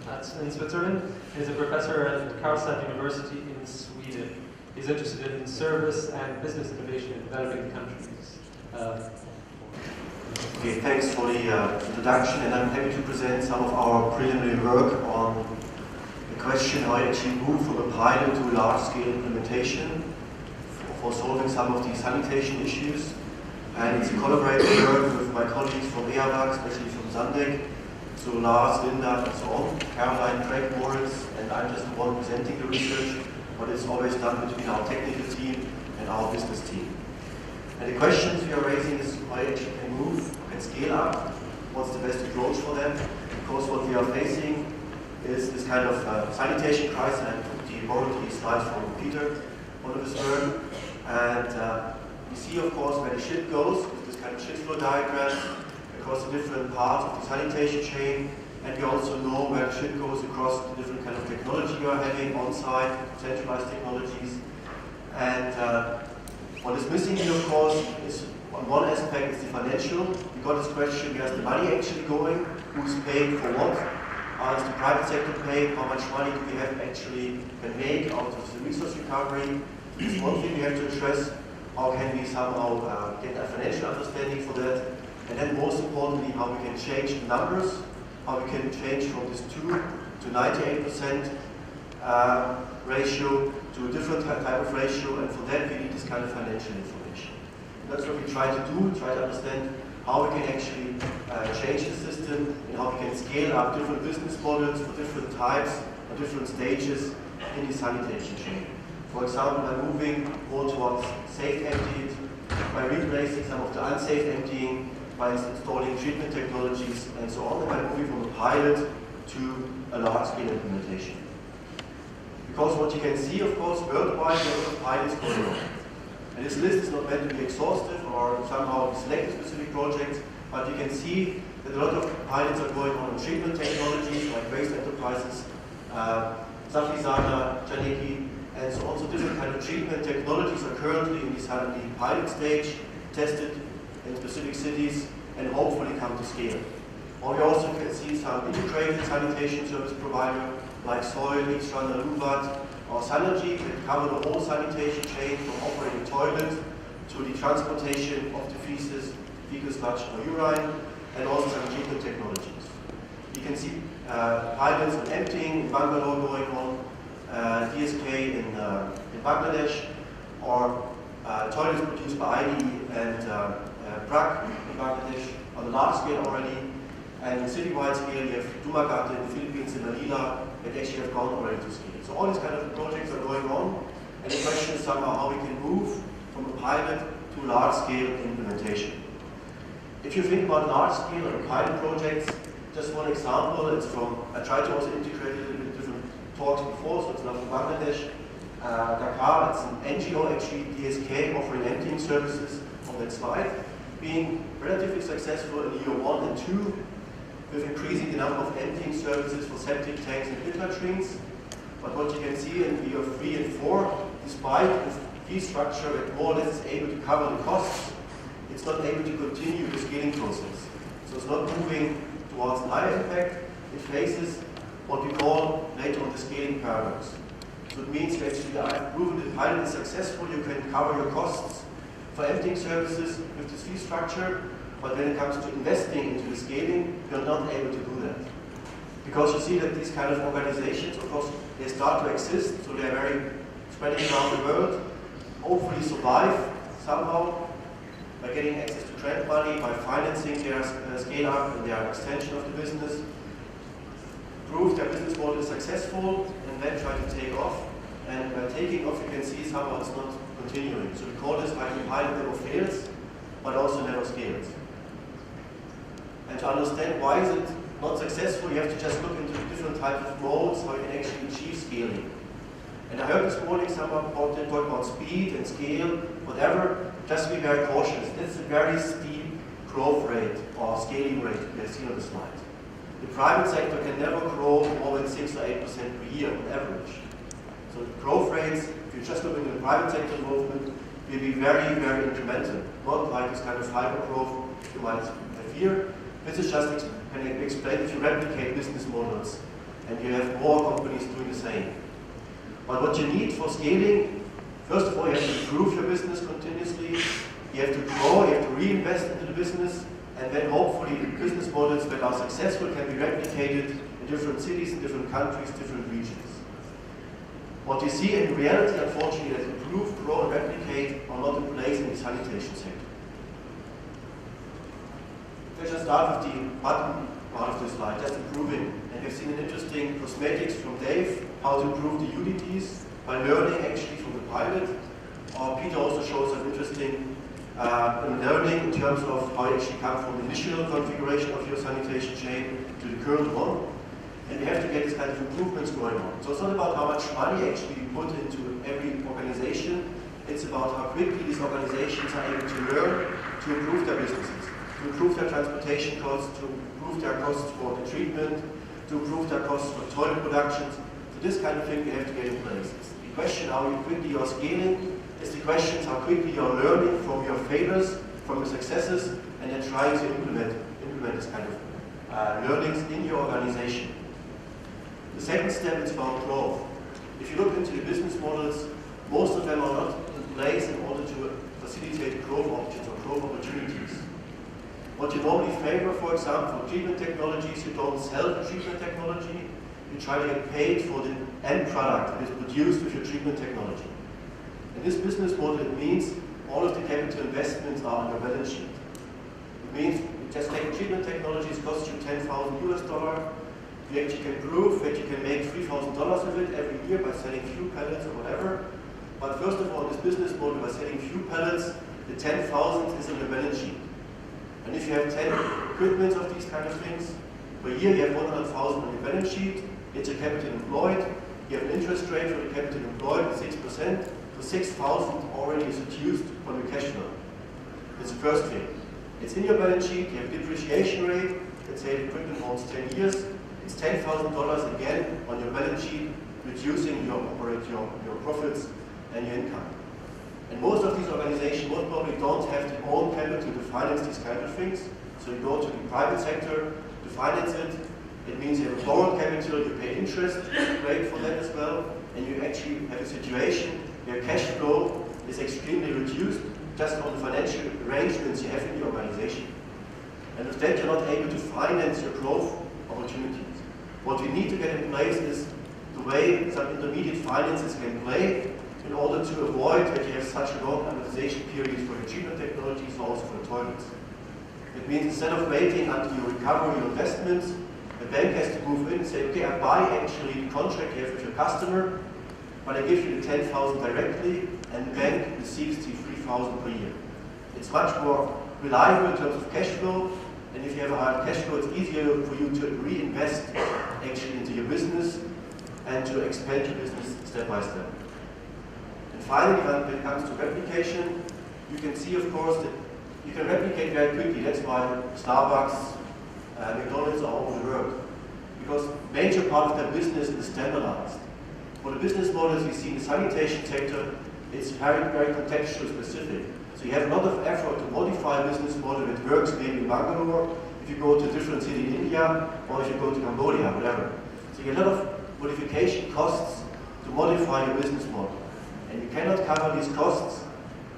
That's in Switzerland. He's a professor at Karlstad University in Sweden. He's interested in service and business innovation in developing countries. Okay, thanks for the introduction, and I'm happy to present some of our preliminary work on the question how you actually move from a pilot to a large-scale implementation for solving some of these sanitation issues. And it's a collaborative work with my colleagues from EAWAG, especially from Sandek, so Lars, Linda, and so on, Caroline, Craig, Moritz, and I'm just the one presenting the research, but it's always done between our technical team and our business team. And the questions we are raising is how you actually can move and scale up, what's the best approach for them, because what we are facing is this kind of sanitation crisis, and I borrowed the slides from Peter, one of his work, and we see, of course, where the ship goes with this kind of ship flow diagram across the different parts of the sanitation chain, and we also know where the ship goes across the different kind of technology you are having on-site, centralized technologies. And what is missing here, of course, is on one aspect is the financial. We got this question, where's the money actually going? Who's paying for what? Is the private sector paying? How much money do we have actually can make out of the resource recovery? It's one thing we have to address. How can we somehow get a financial understanding for that? And then most importantly, how we can change the numbers, how we can change from this 2 to 98% ratio to a different type of ratio, and for that we need this kind of financial information. And that's what we try to do, try to understand how we can actually change the system and how we can scale up different business models for different types or different stages in the sanitation chain. For example, by moving more towards safe emptied, by replacing some of the unsafe emptying, by installing treatment technologies, and so on, and by moving from a pilot to a large-scale implementation. Because what you can see, of course, worldwide, there are a lot of pilots going on. And this list is not meant to be exhaustive or somehow select specific projects, but you can see that a lot of pilots are going on treatment technologies like waste enterprises, Safisana, Janiki, and so on. So different kind of treatment technologies are currently in this pilot stage, tested in specific cities, and hopefully come to scale. Or we also can see some integrated sanitation service provider like Soil, Xrana, Luvat, or Synergy that cover the whole sanitation chain from operating toilets to the transportation of the feces, fecal sludge or urine, and also some treatment technologies. You can see pilots on emptying in Bangalore going on, DSK in Bangladesh, or toilets produced by ID and BRAC in Bangladesh on a large scale already. And in citywide scale, you have Dumaguete in the Philippines, in Manila, that actually have gone already to scale. So all these kind of projects are going on, and the question is somehow how we can move from a pilot to large-scale implementation. If you think about large-scale or pilot projects, just one example, it's from, I tried to also integrate a little bit different talks before, so it's not from Bangladesh, Dakar, it's an NGO actually, DSK, offering emptying services on that slide, being relatively successful in year 1 and 2, with increasing the number of emptying services for septic tanks and pit latrines. But what you can see in year 3 and 4, despite the fee structure that more or less is able to cover the costs, it's not able to continue the scaling process. So it's not moving towards an higher impact. It faces what we call later on the scaling paradox. So it means that actually I've proven the pilot is successful, you can cover your costs for emptying services with this fee structure, but when it comes to investing into the scaling, you're not able to do that. Because you see that these kind of organizations, of course, they start to exist, so they're very spreading around the world, hopefully survive somehow by getting access to grant money, by financing their scale-up and their extension of the business, prove their business model is successful, and then try to take off. And by taking off, you can see somehow it's not continuing. So we call this like a pilot never fails, but also never scales. And to understand why is it not successful, you have to just look into different types of modes, how you can actually achieve scaling. And I heard this morning someone talk about speed and scale, whatever, just be very cautious. This is a very steep growth rate or scaling rate we have seen on the slide. The private sector can never grow more than 6 or 8% per year on average. So the growth rates, if you just look into the private sector involvement, will be very, very incremental, not like this kind of hyper growth you might have here. This is just can explain if you replicate business models and you have more companies doing the same. But what you need for scaling, first of all, you have to improve your business continuously, you have to grow, you have to reinvest into the business, and then hopefully the business models that are successful can be replicated in different cities, in different countries, different regions. What you see in reality, unfortunately, that improve, grow, and replicate are not in place in the sanitation sector. Let's just start with the bottom part of this slide, just improving. And we've seen an interesting cosmetics from Dave, how to improve the UDTs by learning actually from the pilot. Peter also shows some interesting learning in terms of how you actually come from the initial configuration of your sanitation chain to the current one. And we have to get this kind of improvements going on. So it's not about how much money actually you put into every organization, it's about how quickly these organizations are able to learn to improve their businesses, to improve their transportation costs, to improve their costs for the treatment, to improve their costs for toilet productions. So this kind of thing we have to get in place. It's the question how quickly you're scaling, it's the question how quickly you're learning from your failures, from your successes, and then trying to implement this kind of learnings in your organization. The second step is about growth. If you look into the business models, most of them are not in place in order to facilitate growth options or growth opportunities. What you normally favor, for example, for treatment technologies, you don't sell the treatment technology, you try to get paid for the end product that is produced with your treatment technology. In this business model, it means all of the capital investments are on your balance sheet. It means you just take a treatment technology, it costs you $10,000. You actually can prove that you can make $3,000 with it every year by selling few pellets or whatever. But first of all, this business model, by selling few pellets, the 10,000 is on the balance sheet. And if you have 10 equipments of these kind of things, per year you have 100,000 on your balance sheet, it's your capital employed, you have an interest rate for the capital employed of 6%, so 6,000 already is reduced from your cash flow. That's the first thing. It's in your balance sheet, you have a depreciation rate, let's say the equipment holds 10 years, it's $10,000 again on your balance sheet, reducing your profits and your income. And most of these organizations most probably don't have their own capital to finance these kind of things. So you go to the private sector to finance it. It means you have a borrowed capital, you pay interest rate for that as well, and you actually have a situation where cash flow is extremely reduced just on the financial arrangements you have in the organization. And with that, you're not able to finance your growth opportunities. What we need to get in place is the way some intermediate finances can play in order to avoid that you have such long amortization periods for your treatment technologies and also for the toilets. It means instead of waiting until you recover your investments, the bank has to move in and say, okay, I buy actually the contract you have with your customer, but I give you the 10,000 directly, and the bank receives the 3,000 per year. It's much more reliable in terms of cash flow, and if you have a higher cash flow, it's easier for you to reinvest actually into your business and to expand your business step by step. And finally, when it comes to replication, you can see, of course, that you can replicate very quickly. That's why Starbucks, McDonald's are all over the world. Because major part of their business is standardized. For the business models you see in the sanitation sector, it's very, very contextual specific. So you have a lot of effort to modify a business model that works maybe in Bangalore, if you go to a different city in India, or if you go to Cambodia, whatever. So you get a lot of modification costs to modify your business model. And you cannot cover these costs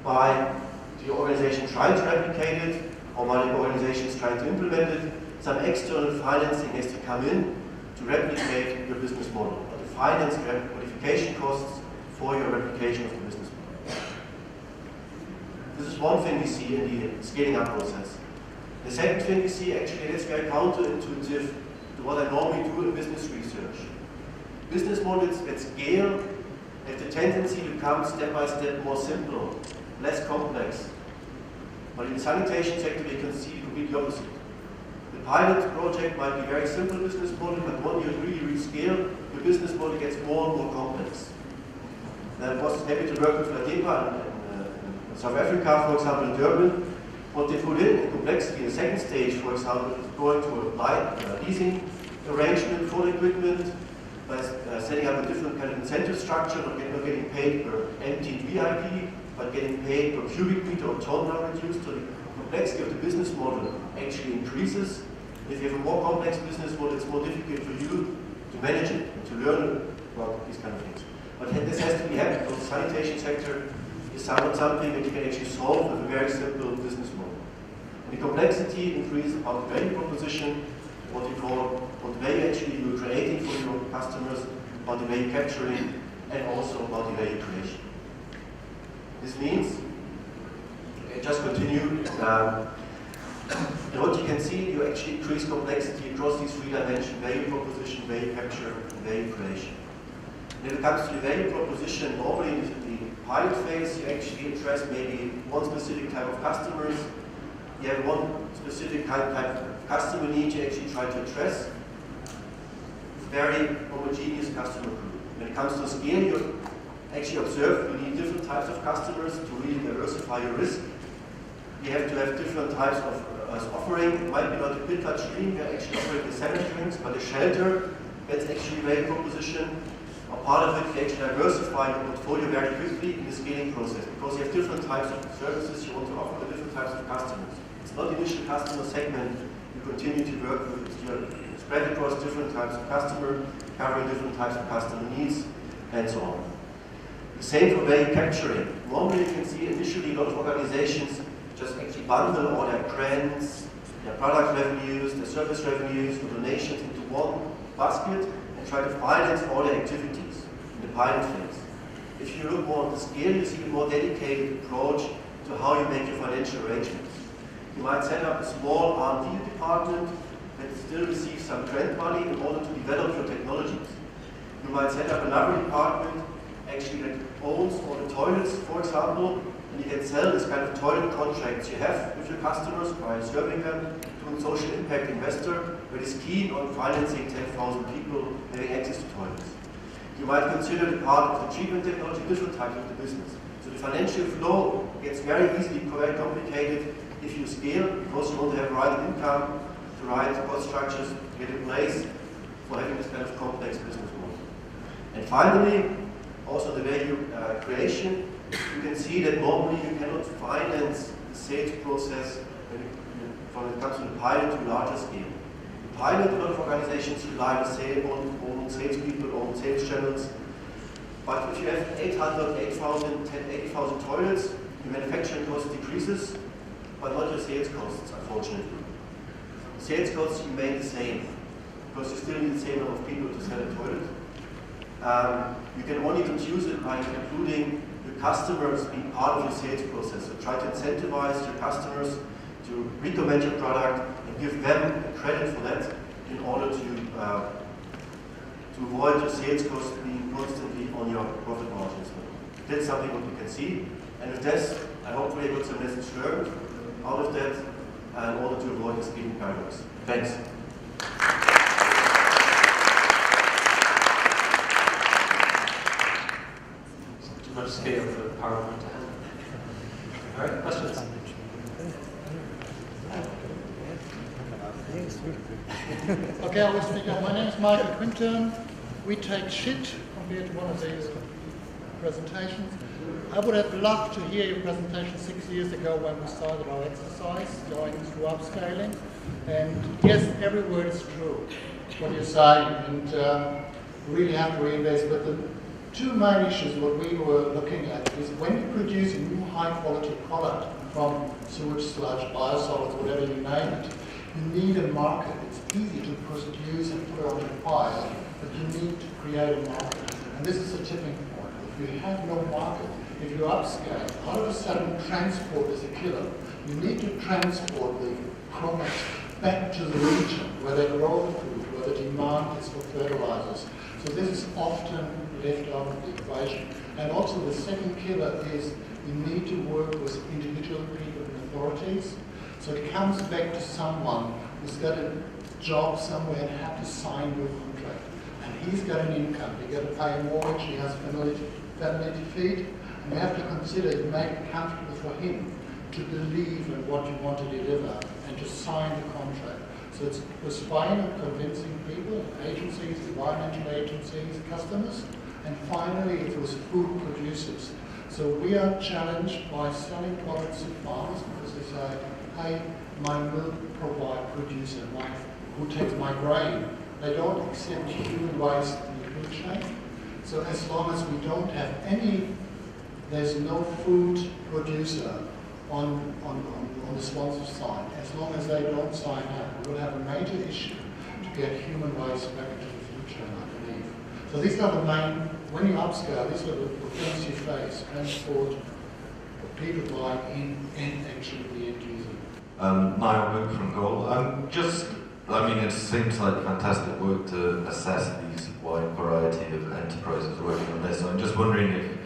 by the organization trying to replicate it, or by the organizations trying to implement it. Some external financing has to come in to replicate your business model, or to finance modification costs for your replication of the business model. This is one thing we see in the scaling up process. The second thing we see, actually, that's very counterintuitive to what I normally do in business research. Business models that scale have the tendency to become step by step more simple, less complex. But in the sanitation sector, we can see the complete opposite. The pilot project might be very simple business model, but when you really rescale, your business model gets more and more complex. And I was happy to work with Latepa in South Africa, for example, in Durban. What they put in complexity in the second stage, for example, is going to a leasing arrangement for the equipment, by setting up a different kind of incentive structure, not getting paid per emptied VIP, but getting paid per cubic meter or ton now reduced. So the complexity of the business model actually increases. If you have a more complex business model, it's more difficult for you to manage it and to learn about these kind of things. But this has to be happening, because the sanitation sector is something that you can actually solve with a very simple business model. And the complexity increases about the value proposition, what the value actually you're creating for your customers, about the value capturing, and also about the value creation. This means, just continue, and what you can see, you actually increase complexity across these three dimensions: value proposition, value capture, and value creation. When it comes to the value proposition, normally in the pilot phase, you actually address maybe one specific type of customers. You have one specific type of customer need you actually try to address. Very homogeneous customer group. When it comes to scale, you actually observe you need different types of customers to really diversify your risk. You have to have different types of offering. It might be not a pit touch stream, we're actually offering the salmon drinks, but a shelter, that's actually a value proposition. A part of it, you actually diversify your portfolio very quickly in the scaling process, because you have different types of services you want to offer to different types of customers. It's not the initial customer segment you continue to work with, you're spread across different types of customer, covering different types of customer needs, and so on. The same for value capturing. Normally you can see initially a lot of organizations just actually bundle all their grants, their product revenues, their service revenues, or donations into one basket and try to finance all their activities in the pilot phase. If you look more at the scale, you see a more dedicated approach to how you make your financial arrangements. You might set up a small R&D department that still receives some grant money in order to develop your technologies. You might set up another department actually that owns all the toilets, for example, and you can sell this kind of toilet contracts you have with your customers by serving them to a social impact investor that is keen on financing 10,000 people having access to toilets. You might consider the part of the treatment technology, different types of the business. So the financial flow gets very easily very complicated if you scale, because you want to have the right income, the right cost structures to get in place for having this kind of complex business model. And finally, also the value creation, you can see that normally you cannot finance the sales process when it comes to the pilot to larger scale. The pilot, a lot of organizations rely on salespeople, on sales channels. But if you have 800, 8,000, 80,000 toilets, your manufacturing cost decreases, but not your sales costs, unfortunately. Sales costs remain the same, because you still need the same number of people to sell a toilet. You can only reduce it by including your customers being part of your sales process. So try to incentivize your customers to recommend your product and give them credit for that in order to avoid your sales costs being constantly on your profit margins. That's something what you can see. And with this, I hopefully got some lessons learned out of that in order to avoid the scaling paradox. Thanks. Too much scale for the PowerPoint to handle. All right, questions? Okay, I will speak up. My name is Michael Quinton. We take shit compared to one of these presentations. I would have loved to hear your presentation 6 years ago when we started our exercise, going through upscaling. And yes, every word is true, what you're saying, and we really have to reinvest. But the two main issues what we were looking at is when you produce a new high-quality product from sewage sludge, biosolids, whatever you name it, you need a market. It's easy to produce and put on a fire, but you need to create a market. And this is a tipping point. If you have no market, if you upscale, all of a sudden transport is a killer. You need to transport the product back to the region where they grow the food, where the demand is for fertilizers. So this is often left out of the equation. And also the second killer is you need to work with individual people and authorities. So it comes back to someone who's got a job somewhere and have to sign your contract. And he's got an income, he's got to pay a mortgage, he has family to feed. And you have to consider it make it comfortable for him to believe in what you want to deliver and to sign the contract. So it was fine at convincing people, agencies, environmental agencies, customers, and finally it was food producers. So we are challenged by selling products to farmers because they say, hey, my milk producer, who takes my grain, they don't accept human waste in the food chain. So as long as we don't have there's no food producer on the sponsor side. As long as they don't sign up, we will have a major issue to get human waste back into the food chain, I believe. So these are the main, when you upscale, these are the things you face, transport, people buying in, and actually the end user. Niall Mook from Goal. It seems like fantastic work to assess these wide variety of enterprises working on this. I'm just wondering if,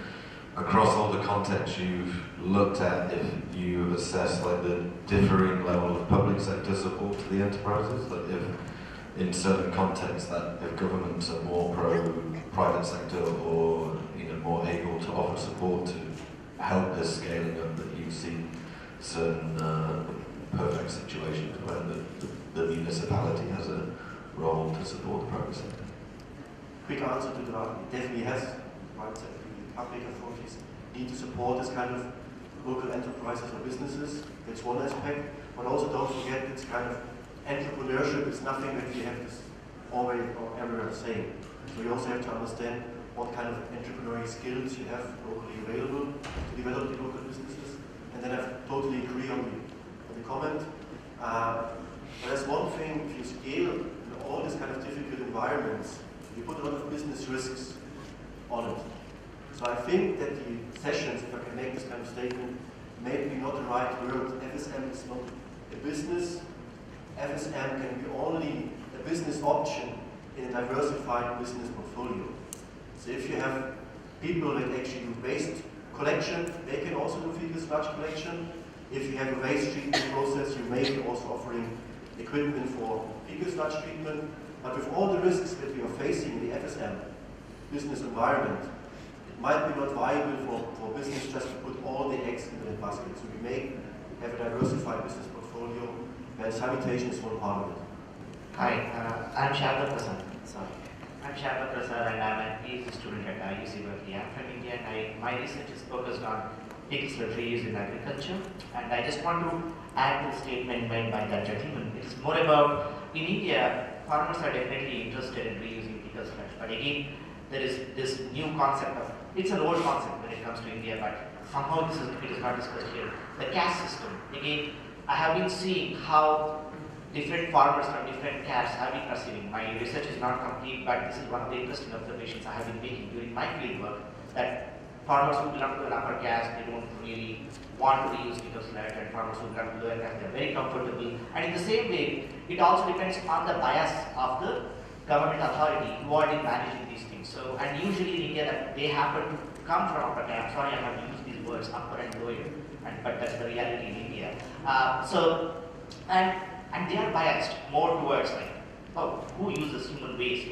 across all the contexts you've looked at, if you've assessed like the differing level of public sector support to the enterprises, like if in certain contexts that if governments are more pro-private sector or more able to offer support to help this scaling up, that you've seen certain perfect situations where the municipality has a role to support the private sector. Quick answer to that, it definitely has. Private sector, public authorities need to support this kind of local enterprises or businesses. That's one aspect. But also don't forget it's kind of entrepreneurship is nothing that we have this always or everywhere the same. So you also have to understand what kind of entrepreneurial skills you have locally available to develop the local businesses. And then I totally agree on the comment. But there's one thing, if you scale in all these kind of difficult environments, you put a lot of business risks on it. So I think that the sessions, if I can make this kind of statement, may be not the right word. FSM is not a business. FSM can be only a business option in a diversified business portfolio. So if you have people that actually do waste collection, they can also do fecal sludge collection. If you have a waste treatment process, you may be also offering equipment for fecal sludge treatment. But with all the risks that we are facing in the FSM business environment, it might be not viable for business just to put all the eggs into the basket. So we may have a diversified business portfolio, and sanitation is one part of it. Hi, I'm Sharda Prasad. Sorry. I'm Sharda Prasad and I'm an PhD student at UC Berkeley. I'm from India and my research is focused on fecal sludge reuse in agriculture. And I just want to add to the statement made by that gentleman. It's more about, in India, farmers are definitely interested in reusing fecal sludge. But again, there is this new concept of, it's an old concept when it comes to India, but somehow it is not discussed here. The caste system. Again, I have been seeing how different farmers from different castes have been perceiving. My research is not complete, but this is one of the interesting observations I have been making during my field work, that farmers who belong to an upper caste, they don't really want to reuse pickle sludge, and farmers who belong to lower caste, they're very comfortable. And in the same way, it also depends on the bias of the government authority who are managing these things. So, and usually in India, that they happen to come from upper caste. Sorry, I have to use these words, upper and lower, but that's the reality in India. And they are biased more towards like, oh, who uses human waste?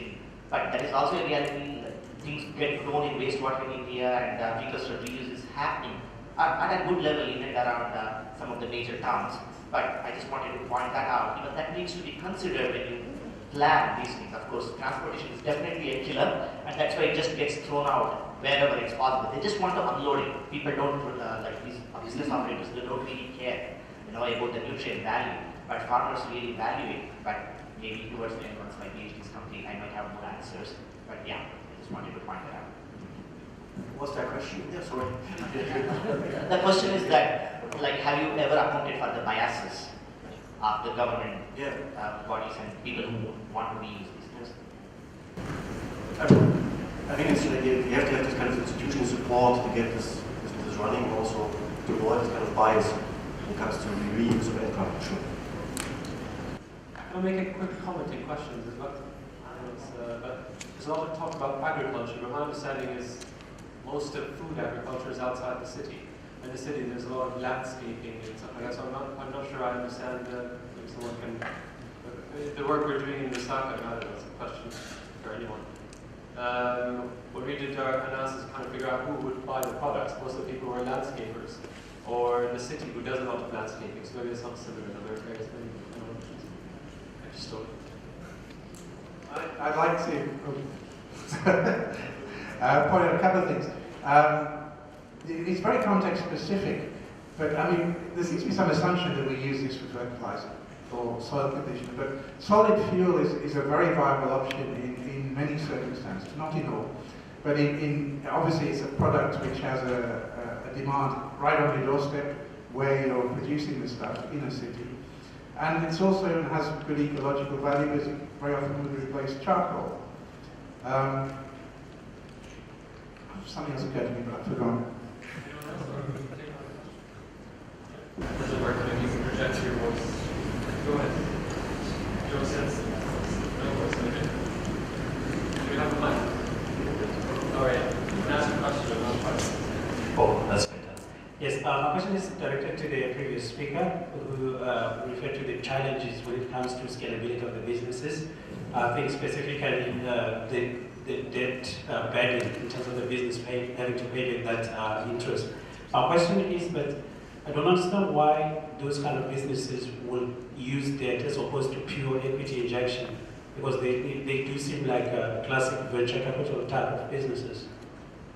But that is also a reality. Things get thrown in wastewater in India, and pickle sludge reuse is happening at a good level in and around some of the major towns. But I just wanted to point that out. Even that needs to be considered when you plan these things. Of course, transportation is definitely a killer, and that's why it just gets thrown out wherever it's possible. They just want to unload it. People don't like these business operators. They don't really care, about the nutrient value. But farmers really value it. But maybe towards the end, once my PhD is complete, I might have more answers. But yeah, I just wanted to point that out. What's that question? Yeah, sorry. The question is that, like, have you ever accounted for the biases of the government bodies and people who want to reuse these things? I think it's like you have to have this kind of institutional support to get this business running, also to avoid this kind of bias when it comes to reuse of end product. Sure. Can I make a quick comment in questions as well? There's a lot of talk about agriculture, but my understanding is most of food agriculture is outside the city. In the city, there's a lot of landscaping and stuff like that. So I'm not sure I understand. If someone can, the work we're doing in the SACA, I don't know, that's a question for anyone. When we did our analysis, kind of figure out who would buy the products. Most of the people who are landscapers, or in the city who does a lot of landscaping. So maybe it's not similar in other areas. I just don't. I'd like to point out a couple of things. It's very context specific, but I mean, there seems to be some assumption that we use this for fertilizer or soil conditioner, but solid fuel is a very viable option in many circumstances, not in all. But obviously it's a product which has a demand right on your doorstep where you're producing the stuff in a city. And it also has good ecological value as it very often would replace charcoal. Something else occurred to me, but I've forgotten. Does it work if you can project your voice? Go ahead. Joe says no voice. Do we have a mic? Oh yeah. You can ask a question or not. Oh, that's better. Yes, my question is directed to the previous speaker who referred to the challenges when it comes to scalability of the businesses. I think specifically the debt burden in terms of the business having to pay that interest. Our question is, but I don't understand why those kind of businesses will use debt as opposed to pure equity injection, because they do seem like a classic venture capital type of businesses.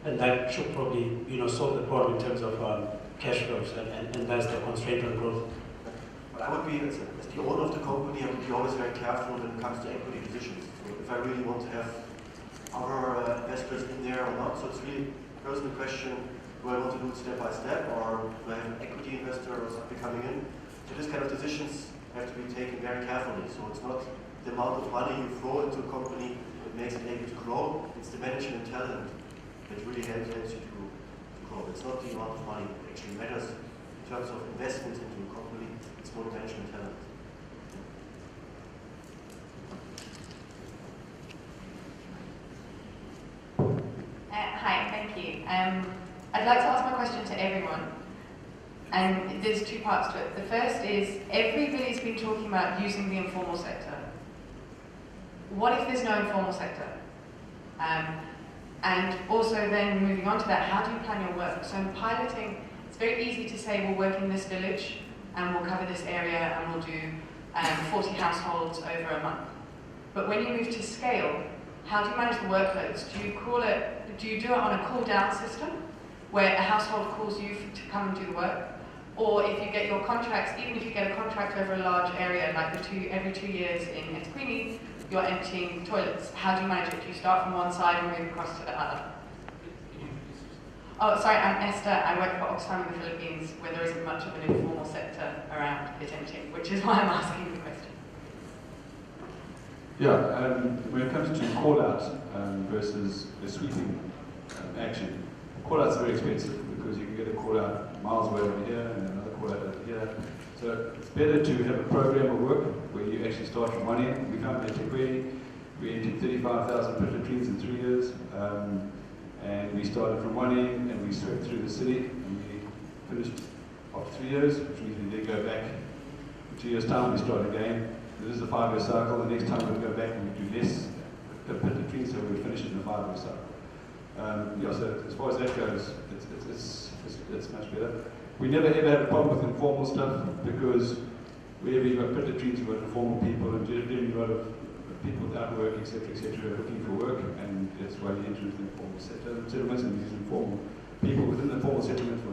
And that should probably, solve the problem in terms of cash flows, and that's the constraint on growth. But I would be, as the owner of the company, I would be always very careful when it comes to equity positions. So if I really want to have other investors in there or not, so it's really a personal question, do I want to do it step by step, or do I have an equity investor or something coming in? So this kind of decisions have to be taken very carefully. So it's not the amount of money you throw into a company that makes it able to grow, it's the management talent that really helps you to grow. It's not the amount of money that actually matters in terms of investments into a company, it's more management talent. Hi, thank you. I'd like to ask my question to everyone, and there's two parts to it. The first is, everybody's been talking about using the informal sector. What if there's no informal sector? And also then moving on to that, how do you plan your work? So in piloting, it's very easy to say we'll work in this village and we'll cover this area and we'll do 40 households over a month. But when you move to scale, how do you manage the workloads? Do you do it on a call down system where a household calls you to come and do the work? Or if you get your contracts, even if you get a contract over a large area, like every 2 years in Esquini, you're emptying toilets. How do you manage it? Do you start from one side and move across to the other? Oh, sorry, I'm Esther. I work for Oxfam in the Philippines, where there isn't much of an informal sector around pit emptying, which is why I'm asking the question. Yeah, when it comes to call-out versus a sweeping action, call-out's very expensive because you can get a call-out miles away over here and another call-out over here. So it's better to have a program of work where you actually start from one end. We found that we entered 35,000 pit latrines in 3 years, and we started from one end and we swept through the city, and we finished after 3 years, which means we then go back. In 2 years' time, we start again. This is a 5-year cycle. The next time we'll go back and we do less pit latrines, so we'll finish it in a 5-year cycle. Yeah, so as far as that goes, it's much better. We never ever had a problem with informal stuff because wherever you've got pit latrines, you've got informal people, and generally a lot of people without work, etc., are looking for work, and that's why you enter into the informal settlements and use informal people within the formal settlement for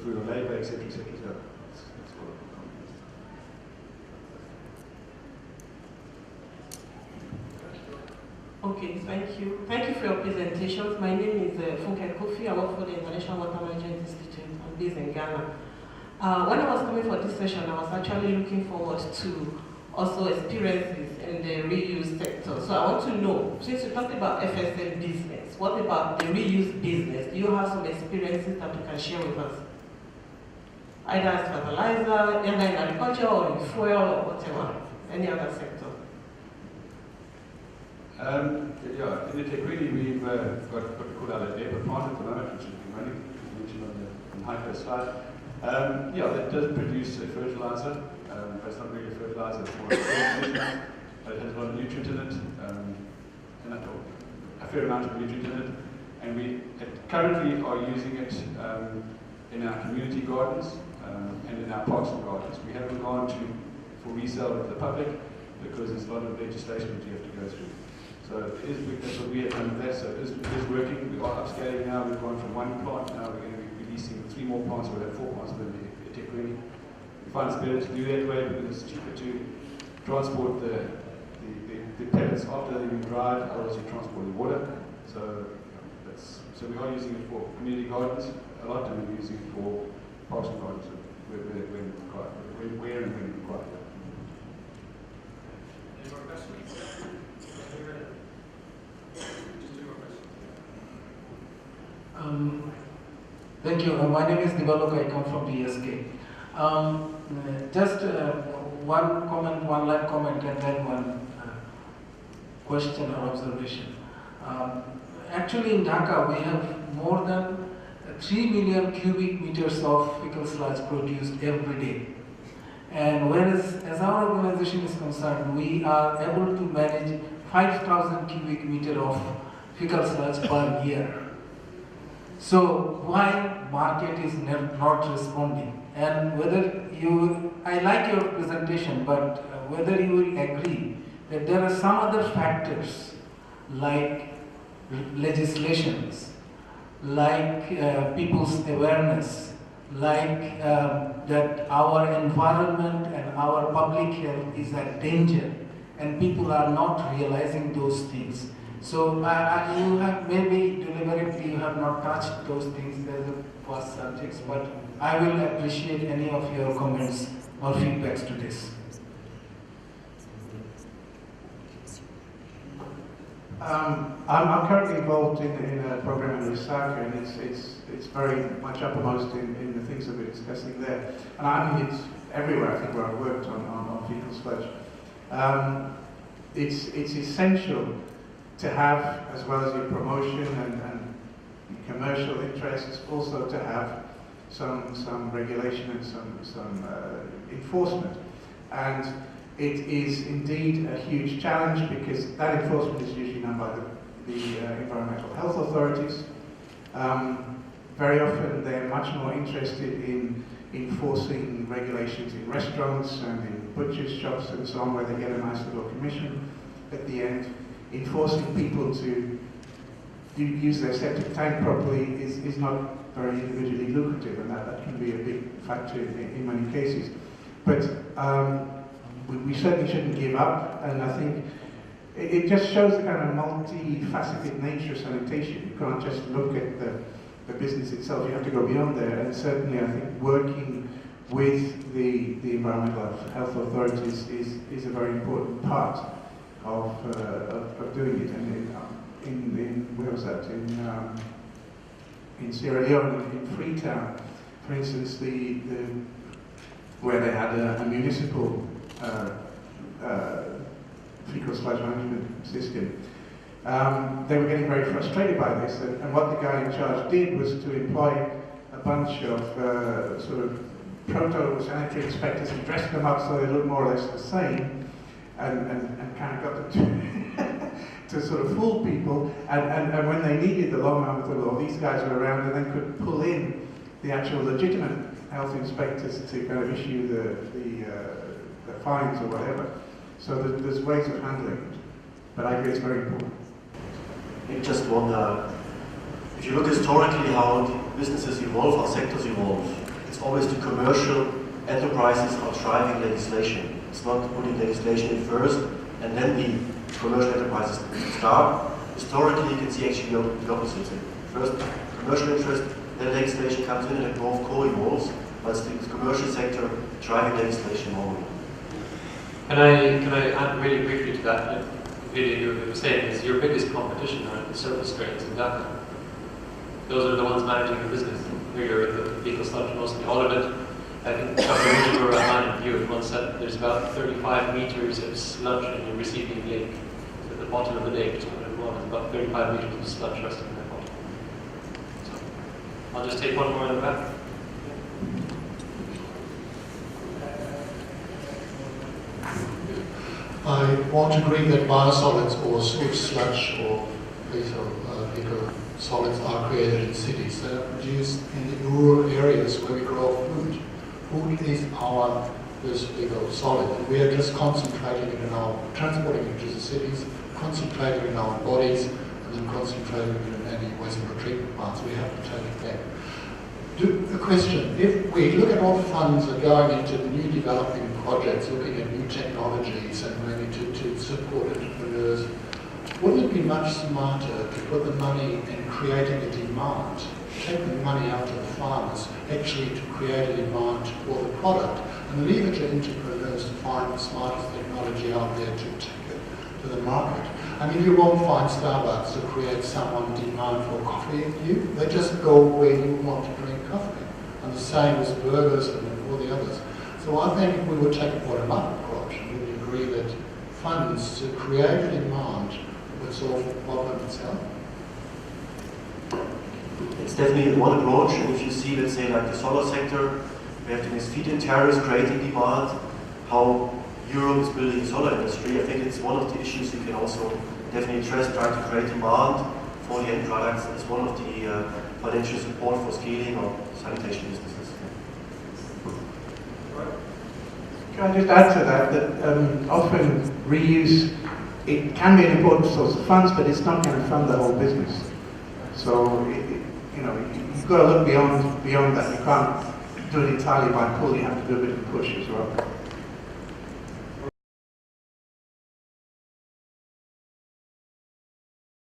your labour, etc., etc. So that's what I'm commenting. Okay, thank you. Thank you for your presentations. My name is Funke Kofi. I work for the International Water Management Institute. I'm based in Ghana. When I was coming for this session, I was actually looking forward to also experiences in the reuse sector. So I want to know, since you talked about FSM business, what about the reuse business? Do you have some experiences that you can share with us? Either as fertilizer, either in agriculture, or in fuel, or whatever, any other sector? Yeah, in the Tequini, we've got what we call our depot plant at the moment, which has been running, you mentioned on the hyper slide. Yeah, that does produce a fertilizer. But it's not really a fertilizer, it's more a fertilizer. But it has a lot of nutrient in it, and a fair amount of nutrient in it. And we currently are using it in our community gardens and in our parks and gardens. We haven't gone for resale to the public because there's a lot of legislation that you have to go through. So that's what we have done with that. So it is working. We are upscaling now. We've gone from one plant. Now we're going to be releasing 3 more plants. We'll have 4 plants within the Tequini. We find it's better to do that way because it's cheaper to transport the pellets after they've been dried, or else you transport the water. So we are using it for community gardens a lot, and we're using it for parks and gardens when required. Where and when required. Any more questions? Thank you. My name is Dibalok. I come from PSK. Just one comment, one live comment, and then one question or observation. Actually, in Dhaka, we have more than 3 million cubic meters of fecal sludge produced every day. And whereas, as our organization is concerned, we are able to manage 5,000 cubic meter of fecal sludge per year. So why market is not responding? And whether I like your presentation, but whether you will agree that there are some other factors like legislations, like people's awareness, like that our environment and our public health is at danger, and people are not realizing those things. So you have maybe deliberately you have not touched those things as the first subjects, but I will appreciate any of your comments or feedbacks to this. I'm currently involved in a program in Lusaka, and it's very much uppermost in the things that we're discussing there. And I mean, it's everywhere, I think, where I've worked on fecal sludge. It's essential to have, as well as your promotion and commercial interests, also to have some regulation and some enforcement. And it is indeed a huge challenge because that enforcement is usually done by the environmental health authorities. Very often they're much more interested in enforcing regulations in restaurants and in butchers' shops and so on, where they get a nice little commission at the end. Enforcing people to use their septic tank properly is not very individually lucrative, and that can be a big factor in many cases. But we certainly shouldn't give up, and I think it just shows the kind of multifaceted nature of sanitation. You can't just look at the business itself, you have to go beyond there, and certainly I think working with the environmental health authorities is a very important part of doing it. And in where was that? in Sierra Leone, in Freetown, for instance, where they had a municipal fecal sludge management system. They were getting very frustrated by this, and what the guy in charge did was to employ a bunch of sort of proto-sanitary inspectors and dressed them up so they looked more or less the same, and kind of got them to sort of fool people, and when they needed the long arm of the law, these guys were around and then could pull in the actual legitimate health inspectors to kind of issue the fines or whatever. So there's ways of handling it, but I agree it's very important. Maybe just one, if you look historically how the businesses evolve, how sectors evolve, it's always the commercial enterprises are driving legislation. It's not putting legislation in first and then the commercial enterprises start. Historically, you can see actually the opposite. First, commercial interest, then legislation comes in and both co-evolves, but it's the commercial sector driving legislation only. Can I add really briefly to that? Really, you were saying is your biggest competition are the surface drains in Dhaka. Those are the ones managing the business. You're in the fecal sludge mostly. All of it, I think Dr. Mujibur Rahman in View once said there's about 35 meters of sludge in your receiving lake. At the bottom of the lake, which is what it was, about 35 meters of sludge resting in that bottom. So I'll just take one more in the back. I want to agree that biosolids or sewage sludge or fecal solids are created in cities. They are produced in the rural areas where we grow food. Food is our first fecal solid, and we are just concentrating it in our, transporting it to the cities, concentrating it in our bodies, and then concentrating it in any wastewater treatment plants. We have to take it back. A question, if we look at all the funds that are going into the new developing projects, looking at new technologies and really to support entrepreneurs, wouldn't it be much smarter to put the money in creating a demand, take the money out to the farmers, actually to create a demand for the product, and leave it to entrepreneurs to find the smartest technology out there to take it to the market? I mean, you won't find Starbucks to create someone demand for coffee in you. They just go where you want to drink coffee. And the same with burgers and all the others. So I think if we would take a bottom-up approach, we would agree that funds to create a demand would solve the problem itself. It's definitely one approach, and if you see, let's say, like the solar sector, we have these feed-in tariffs creating demand, how Europe is building the solar industry. I think it's one of the issues you can also definitely address, trying to create demand for the end products as one of the financial support for scaling of sanitation businesses. Can I just add to that often reuse, it can be an important source of funds, but it's not going to fund the whole business. So, you've got to look beyond that. You can't do it entirely by pull, you have to do a bit of push as well.